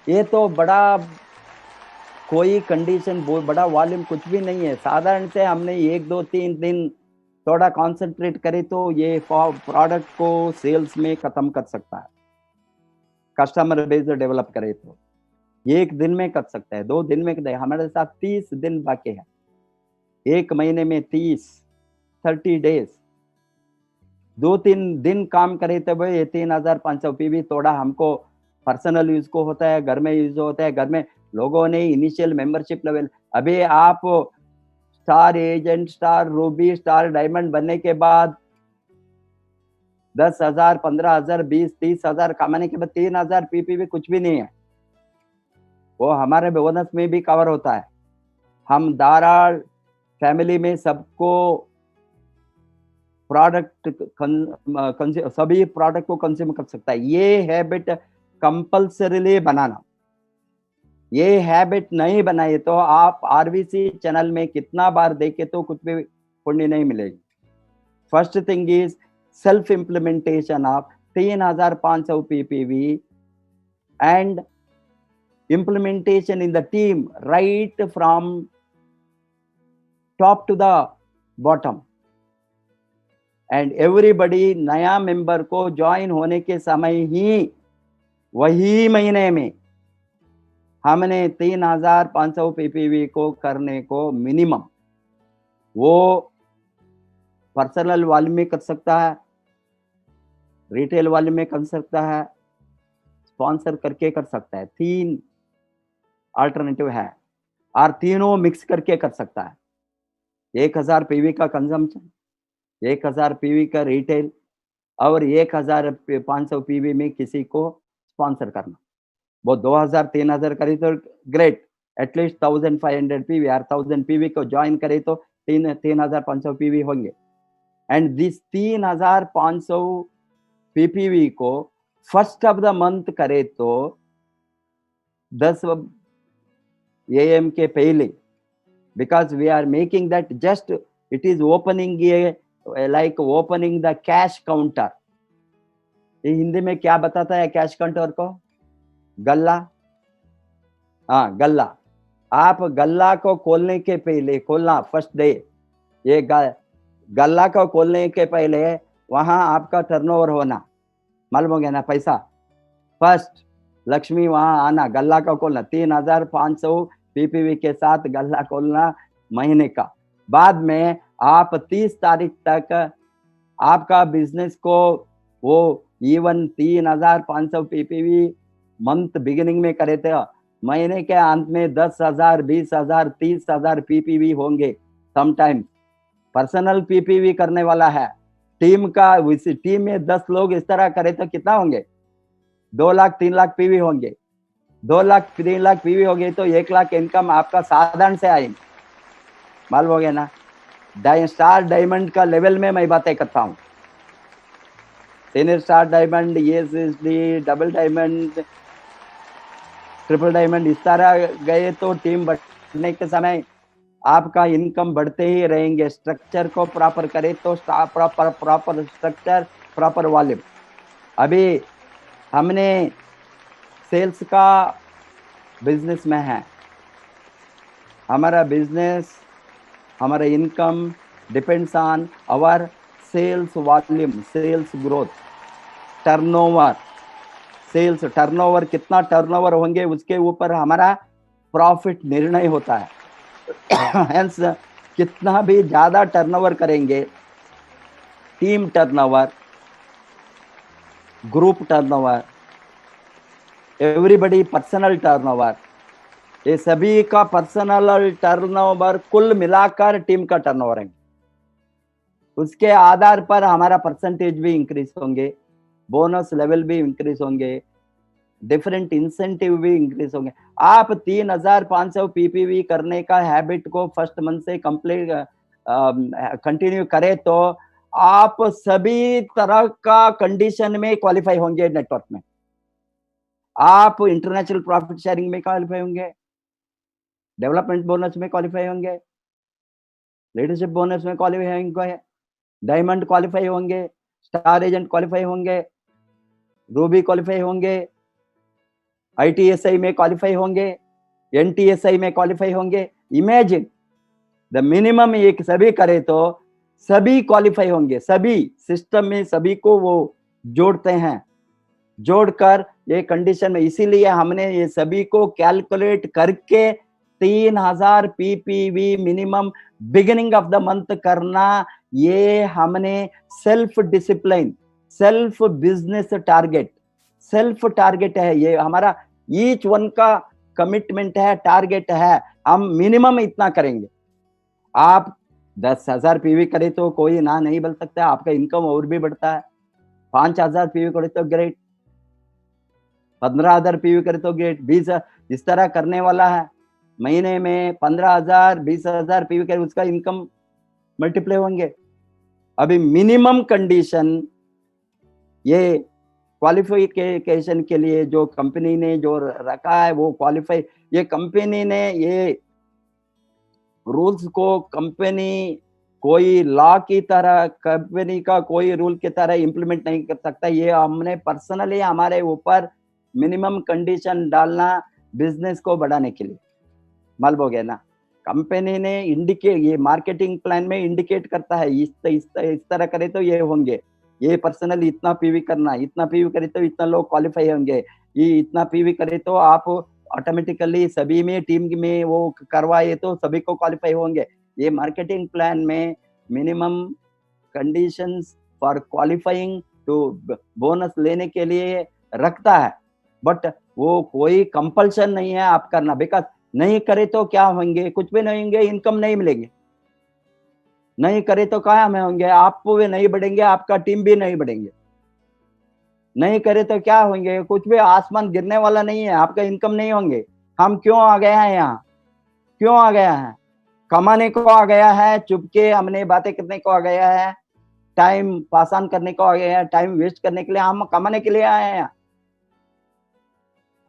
ये तो बड़ा कोई कंडीशन बड़ा वॉल्यूम कुछ भी नहीं है। साधारण से हमने 1, 2, 3 दिन थोड़ा कंसंट्रेट करे तो ये प्रोडक्ट को सेल्स में खत्म कर सकता है। कस्टमर बेस डेवलप करे तो 1 दिन में कर सकता है, 2 दिन में कर। हमारे साथ 30 दिन बाकी है, 1 महीने में 30 डेज, 2-3 दिन काम करे तो भाई 3500 PV थोड़ा हमको पर्सनल यूज को होता है, घर में यूज होता है, घर में लोगों ने इनिशियल मेंबरशिप लेवल, अभी आप star agent, star Ruby, star diamond बनने के बाद 10,000, 15,000, 20, 30,000 कमाने के बाद 3,000 पीपीवी कुछ भी नहीं है, वो हमारे बोनस में भी कवर होता है। हम दारा फैमिली में सबको प्रोडक्ट सभी प्रोडक्ट को कंज्यूम कर सकता है। ये हैबिट कंपल्सरीली बनाना, ये हैबिट नहीं बनाए तो आप आरवीसी चैनल में कितना बार देखे तो कुछ भी पुण्य नहीं मिलेगी। First thing is self implementation of 3,500 PPV and implementation in the team right from top to the bottom, and everybody नया मेंबर को ज्वाइन होने के समय ही वही महीने में हमने 3,500 पीपीवी को करने को मिनिमम, वो पर्सनल वाले में कर सकता है, रिटेल वाले में कर सकता है, स्पॉन्सर करके कर सकता है। 3 अल्टरनेटिव है और तीनों मिक्स करके कर सकता है। 1,000 पीवी का कंजम्पशन, 1,000 पीवी का रिटेल और 1,500 पीवी में किसी को स्पॉन्सर करना। वो 2,000 3,000 करे तो ग्रेट, एटलीस्ट 1,500 पीवी और 1,000 पीवी को ज्वाइन करे तो 3,500 पीवी होंगे। एंड दिस 3,500 पीपीवी को फर्स्ट ऑफ द मंथ करे तो 10 AM के पहले, because we are making that just it is opening a like opening the cash counter। ये हिंदी में क्या बताता है कैश काउंटर को? गल्ला। हाँ, गल्ला। आप गल्ला को खोलने के पहले, खोलना फर्स्ट डे, ये गल्ला को खोलने के पहले वहां आपका टर्नओवर होना, मालूम हो गया ना, पैसा फर्स्ट लक्ष्मी वहां आना, गल्ला का खोलना, 3,500 पीपीवी के साथ गल्ला खोलना महीने का। बाद में आप 30 तारीख तक आपका बिजनेस को वो इवन 3,500 पीपीवी मंथ बिगिनिंग में करे थे, महीने के अंत में 10,000, 20,000, 30,000 पीपीवी होंगे। समटाइम पर्सनल पीपीवी करने वाला है, टीम का, टीम में 10 लोग इस तरह करे तो कितना होंगे? 2 लाख 3 लाख पीवी होंगे। 2 लाख 3 लाख पीवी हो गई तो 1 लाख इनकम आपका साधारण से आएगी, मालूम हो गया ना। स्टार डायमंड का लेवल में मैं बातें करता हूँ, senior star diamond, ESSD, double diamond, triple diamond, इस तरह गए तो टीम बढ़ने के समय आपका इनकम बढ़ते ही रहेंगे। स्ट्रक्चर को प्रॉपर करे तो प्रॉपर स्ट्रक्चर, प्रॉपर वॉल्यूम। अभी हमने सेल्स का बिजनेस में है, हमारा बिजनेस, हमारा income depends on our sales volume, sales growth, turnover. Sales turnover, कितना टर्नओवर होंगे उसके ऊपर हमारा प्रॉफिट निर्णय होता है। हेंस कितना भी ज्यादा टर्नओवर करेंगे, team turnover, group turnover, everybody personal turnover, ये सभी का पर्सनल टर्नओवर कुल मिलाकर टीम का टर्नओवर है। उसके आधार पर हमारा परसेंटेज भी इंक्रीज होंगे, बोनस लेवल भी इंक्रीज होंगे, डिफरेंट इंसेंटिव भी इंक्रीज होंगे। आप 3,500 पीपीवी करने का हैबिट को फर्स्ट मंथ से कंप्लीट कंटिन्यू करें तो आप सभी तरह का कंडीशन में क्वालिफाई होंगे नेटवर्क में। आप इंटरनेशनल प्रॉफिट शेयरिंग में क्वालिफाई होंगे, डेवलपमेंट बोनस में क्वालिफाई होंगे, लीडरशिप बोनस में क्वालिफाई होंगे, डायमंड क्वालिफाई होंगे, स्टार एजेंट क्वालिफाई होंगे, रूबी क्वालिफाई होंगे, ITSI में क्वालिफाई होंगे, NTSI में क्वालिफाई होंगे। इमेजिन द मिनिमम एक सभी करे तो सभी क्वालिफाई होंगे। सभी सिस्टम में सभी को वो जोड़ते हैं, जोड़कर ये कंडीशन में, इसीलिए हमने ये सभी को कैलकुलेट करके 3,000 PPV minimum beginning of the month करना, ये हमने self discipline, self business target, self target है, ये हमारा ईच वन का कमिटमेंट है, टारगेट है, हम मिनिमम इतना करेंगे। आप 10,000 पीवी करे तो कोई ना नहीं बोल सकता, आपका इनकम और भी बढ़ता है। 5,000 पीवी करे तो ग्रेट, 15,000 पीवी करे तो ग्रेट, 20 इस तरह करने वाला है। महीने में 15,000 20,000 पीवी करे, उसका इनकम मल्टीप्लाई होंगे। अभी मिनिमम कंडीशन ये क्वालिफिकेशन के लिए जो कंपनी ने जो रखा है वो क्वालिफाई, ये कंपनी ने ये रूल्स को कंपनी कोई लॉ की तरह, कंपनी का कोई रूल की तरह इंप्लीमेंट नहीं कर सकता। ये हमने पर्सनली हमारे ऊपर मिनिमम कंडीशन डालना बिजनेस को बढ़ाने के लिए। मालूम हो गया ना, कंपनी ने इंडिकेट, ये मार्केटिंग प्लान में इंडिकेट करता है इस तरह करे तो ये होंगे, ये पर्सनली इतना पीवी करना, इतना पीवी करे तो इतना लोग क्वालिफाई होंगे, ये इतना पीवी करे तो आप ऑटोमेटिकली सभी में टीम में वो करवाए तो सभी को क्वालिफाई होंगे। ये मार्केटिंग प्लान में minimum conditions for qualifying to bonus लेने के लिए रखता है, बट वो कोई कंपल्शन नहीं है आप करना। बिकॉज नहीं करे तो क्या होंगे, कुछ भी नहीं होंगे, इनकम नहीं मिलेंगे। नहीं करे तो क्या में होंगे, आप भी नहीं बढ़ेंगे, आपका टीम भी नहीं बढ़ेंगे। नहीं करे तो क्या होंगे, कुछ भी आसमान गिरने वाला नहीं है, आपका इनकम नहीं होंगे। हम क्यों आ गए हैं यहाँ, क्यों आ गया है? कमाने को आ गया है, चुपके हमने बातें करने को आ गया है, टाइम पास ऑन करने को आ गया है, टाइम वेस्ट करने के लिए हम कमाने के लिए आए हैं।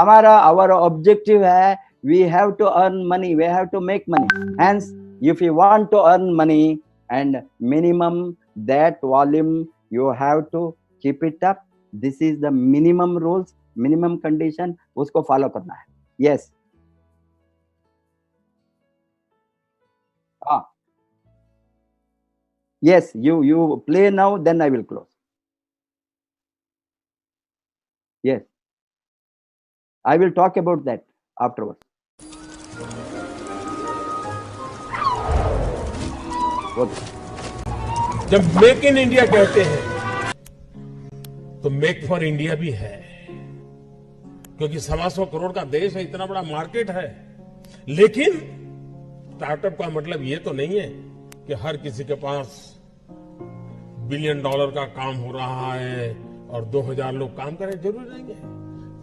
हमारा आवर ऑब्जेक्टिव है, we have to earn money, we have to make money. Hence, if you want to earn money, and minimum that volume you have to keep it up. This is the minimum rules, minimum condition, उसको follow करना है। Yes. Yes, you play now, then I will close. Yes, I will talk about that afterwards. जब make in India कहते हैं तो make for India भी है, क्योंकि 125 करोड़ का देश है, इतना बड़ा मार्केट है। लेकिन स्टार्टअप का मतलब ये तो नहीं है कि हर किसी के पास $1 बिलियन का काम हो रहा है और 2000 लोग काम करें, जरूरी नहीं है।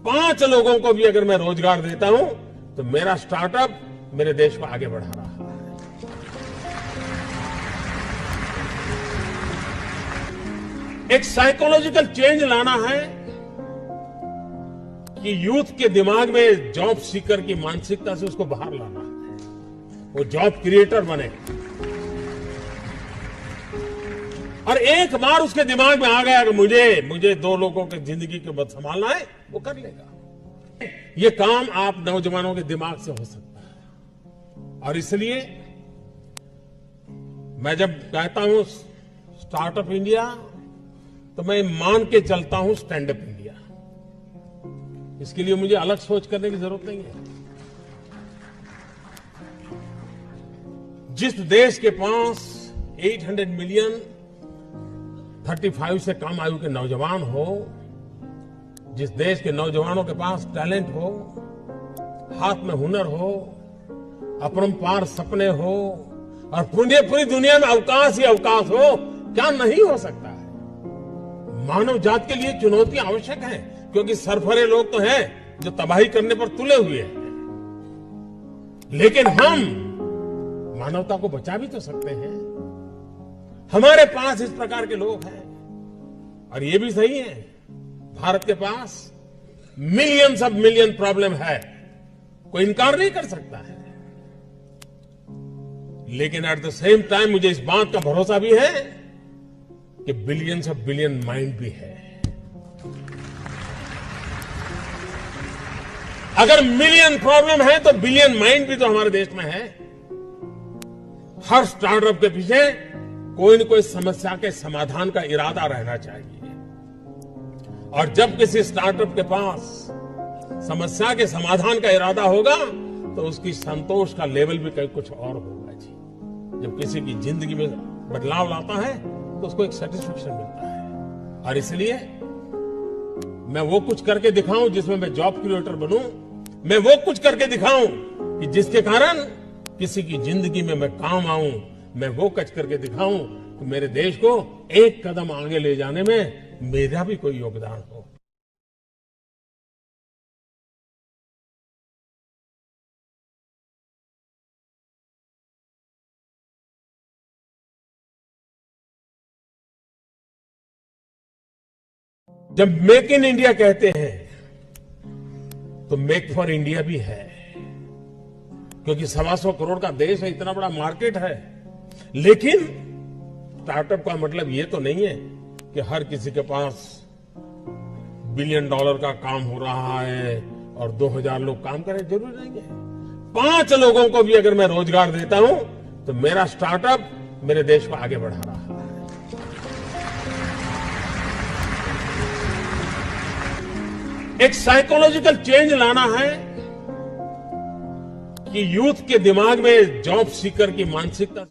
5 लोगों को भी अगर मैं रोजगार देता हूं तो मेरा स्टार्टअप मेरे देश को आगे बढ़ा रहा है। एक साइकोलॉजिकल चेंज लाना है कि यूथ के दिमाग में जॉब सीकर की मानसिकता से उसको बाहर लाना है, वो जॉब क्रिएटर बने। और एक बार उसके दिमाग में आ गया कि मुझे 2 लोगों की जिंदगी को बस संभालना है, वो कर लेगा। ये काम आप नौजवानों के दिमाग से हो सकता है। और इसलिए मैं जब कहता हूं स्टार्टअप इंडिया, तो मैं मान के चलता हूं स्टैंड अप इंडिया। इसके लिए मुझे अलग सोच करने की जरूरत नहीं है। जिस देश के पास 800 मिलियन 35 से कम आयु के नौजवान हो, जिस देश के नौजवानों के पास टैलेंट हो, हाथ में हुनर हो, अपरंपार सपने हो और पूरी दुनिया में अवकाश ही अवकाश हो, क्या नहीं हो सकता है। मानव जात के लिए चुनौतियां आवश्यक हैं, क्योंकि सरफरे लोग तो हैं जो तबाही करने पर तुले हुए हैं। लेकिन हम मानवता को बचा भी तो सकते हैं। हमारे पास इस प्रकार के लोग हैं। और ये भी सही है, भारत के पास मिलियंस ऑफ मिलियन प्रॉब्लम है, कोई इनकार नहीं कर सकता है। लेकिन एट द सेम टाइम मुझे इस बात का भरोसा भी है कि बिलियंस ऑफ बिलियन माइंड भी है। अगर मिलियन प्रॉब्लम है तो बिलियन माइंड भी तो हमारे देश में है। हर स्टार्टअप के पीछे कोई न कोई समस्या के समाधान का इरादा रहना चाहिए। और जब किसी स्टार्टअप के पास समस्या के समाधान का इरादा होगा तो उसकी संतोष का लेवल भी कहीं कुछ और होगा जी। जब किसी की जिंदगी में बदलाव लाता है तो उसको एक सेटिस्फेक्शन मिलता है। और इसलिए मैं वो कुछ करके दिखाऊं जिसमें मैं जॉब क्रिएटर बनूं, मैं वो कुछ करके दिखाऊं कि जिसके कारण किसी की जिंदगी में मैं काम आऊं, मैं वो कुछ करके दिखाऊं कि मेरे देश को एक कदम आगे ले जाने में मेरा भी कोई योगदान हो। जब मेक इन इंडिया कहते हैं तो मेक फॉर इंडिया भी है, क्योंकि 125 करोड़ का देश है, इतना बड़ा मार्केट है। लेकिन स्टार्टअप का मतलब ये तो नहीं है कि हर किसी के पास $1 बिलियन का काम हो रहा है और 2000 लोग काम करें, जरूरी नहीं है। 5 लोगों को भी अगर मैं रोजगार देता हूं तो मेरा स्टार्टअप मेरे देश को आगे बढ़ा रहा है। एक साइकोलॉजिकल चेंज लाना है कि यूथ के दिमाग में जॉब सीकर की मानसिकता।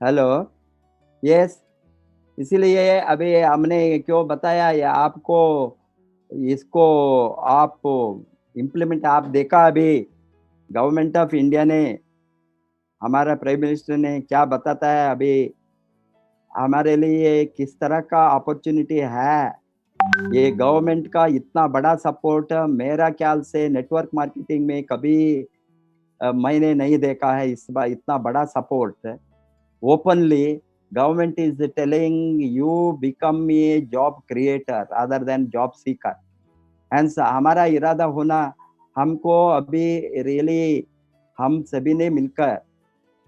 हेलो। यस, इसीलिए अभी हमने क्यों बताया ये आपको, इसको आप इम्प्लीमेंट आप देखा अभी गवर्नमेंट ऑफ इंडिया ने, हमारा प्राइम मिनिस्टर ने क्या बताता है अभी हमारे लिए किस तरह का अपॉर्चुनिटी है। ये गवर्नमेंट का इतना बड़ा सपोर्ट मेरा ख्याल से नेटवर्क मार्केटिंग में कभी मैंने नहीं देखा है। इस बार इतना बड़ा support openly government is telling you become a job creator rather than job seeker. Hence हमारा इरादा होना, हमको अभी रियली हम सभी ने मिलकर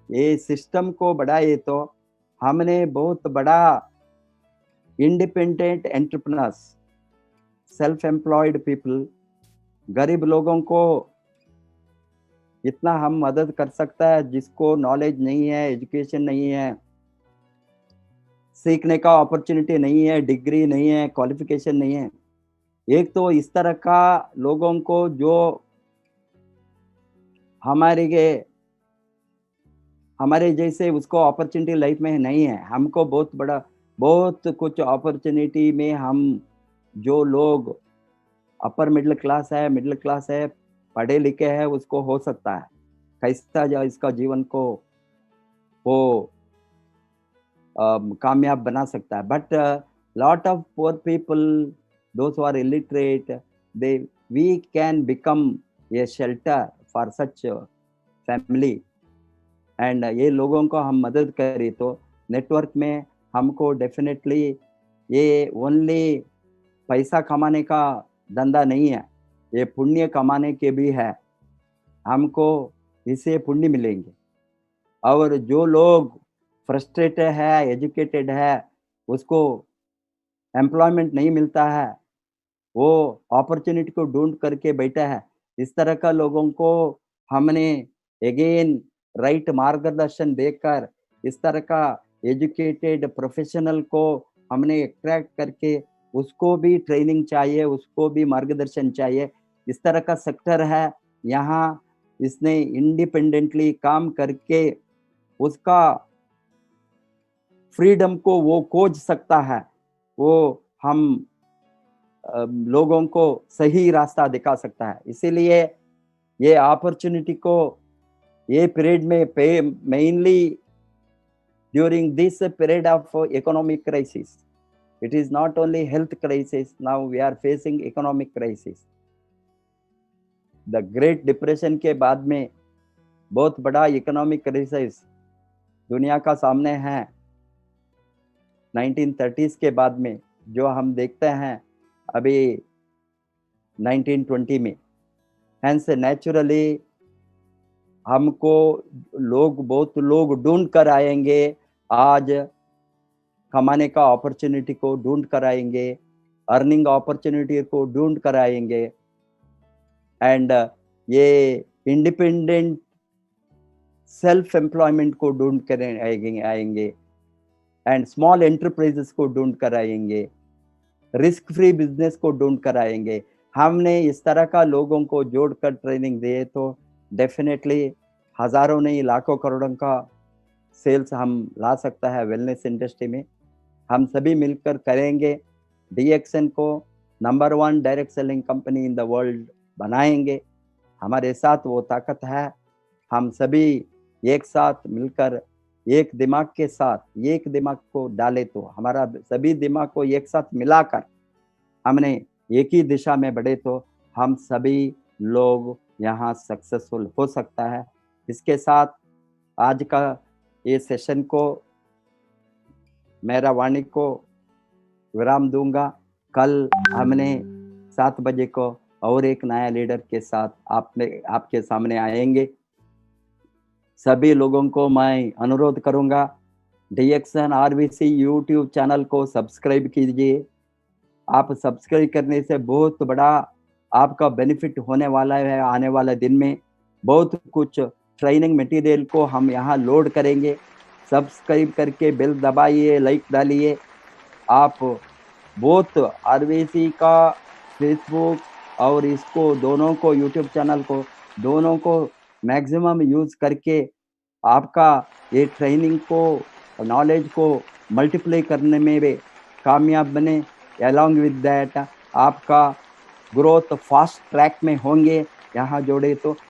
ये सिस्टम को बढ़ाए तो हमने बहुत बड़ा independent entrepreneurs, self employed people, गरीब लोगों को इतना हम मदद कर सकता है जिसको नॉलेज नहीं है, एजुकेशन नहीं है, सीखने का अपॉर्चुनिटी नहीं है, डिग्री नहीं है, क्वालिफिकेशन नहीं है। एक तो इस तरह का लोगों को जो हमारे जैसे उसको अपॉर्चुनिटी लाइफ में नहीं है, हमको बहुत कुछ अपॉर्चुनिटी में हम जो लोग अपर मिडिल क्लास है, पढ़े लिखे हैं, उसको हो सकता है कैसा जो इसका जीवन को वो कामयाब बना सकता है। But lot of poor people, those who are illiterate, we can become a shelter for such family. And ये लोगों को हम मदद करें तो नेटवर्क में हमको डेफिनेटली ये ओनली पैसा कमाने का धंधा नहीं है, ये पुण्य कमाने के भी है। हमको इससे पुण्य मिलेंगे। और जो लोग फ्रस्ट्रेटेड है, एजुकेटेड है, उसको एम्प्लॉयमेंट नहीं मिलता है, वो अपॉर्चुनिटी को ढूंढ करके बैठा है, इस तरह का लोगों को हमने अगेन राइट मार्गदर्शन देकर इस तरह का एजुकेटेड प्रोफेशनल को हमने अट्रैक्ट करके उसको भी ट्रेनिंग चाहिए, उसको भी मार्गदर्शन चाहिए। इस तरह का सेक्टर है यहाँ, इसने इंडिपेंडेंटली काम करके उसका फ्रीडम को वो खोज सकता है, वो हम लोगों को सही रास्ता दिखा सकता है। इसीलिए ये अपॉर्चुनिटी को ये पीरियड में mainly during this period of economic crisis, it is not only health crisis, now we are facing economic crisis. The great depression के बाद में बहुत बड़ा इकोनॉमिक क्राइसिस दुनिया का सामने है 1930s के बाद में, जो हम देखते हैं अभी 1920 में। Hence naturally हमको बहुत लोग ढूंढ कर आएंगे, आज कमाने का अपॉर्चुनिटी को ढूंढ कर आएंगे, अर्निंग अपॉर्चुनिटी को ढूंढ कर आएंगे, एंड ये इंडिपेंडेंट सेल्फ एम्प्लॉयमेंट को ढूंढ कर आएंगे, एंड स्मॉल एंटरप्राइजेस को ढूंढ कर आएंगे, रिस्क फ्री बिजनेस को ढूंढ कर आएंगे। हमने इस तरह का लोगों को जोड़कर ट्रेनिंग दिए तो डेफिनेटली हजारों नहीं लाखों करोड़ों का सेल्स हम ला सकता है वेलनेस इंडस्ट्री में। हम सभी मिलकर करेंगे, DXN को number 1 direct selling company in the world बनाएंगे। हमारे साथ वो ताकत है। हम सभी एक साथ मिलकर एक दिमाग के साथ एक दिमाग को डाले तो हमारा सभी दिमाग को एक साथ मिलाकर हमने एक ही दिशा में बढ़े तो हम सभी लोग यहाँ सक्सेसफुल हो सकता है। इसके साथ आज का ये सेशन को मेरा वाणी को विराम दूंगा। कल हमने 7 बजे को और एक नया लीडर के साथ आपके सामने आएंगे। सभी लोगों को मैं अनुरोध करूंगा, DXN RVC यूट्यूब चैनल को सब्सक्राइब कीजिए। आप सब्सक्राइब करने से बहुत बड़ा आपका बेनिफिट होने वाला है। आने वाले दिन में बहुत कुछ ट्रेनिंग मटेरियल को हम यहाँ लोड करेंगे। सब्सक्राइब करके बेल दबाइए, लाइक डालिए। आप बहुत RVC का फेसबुक और इसको दोनों को यूट्यूब चैनल को दोनों को मैक्सिमम यूज करके आपका ये ट्रेनिंग को नॉलेज को मल्टीप्लाई करने में भी कामयाब बने। अलॉन्ग विद दैट आपका ग्रोथ फास्ट ट्रैक में होंगे यहाँ जोड़े तो।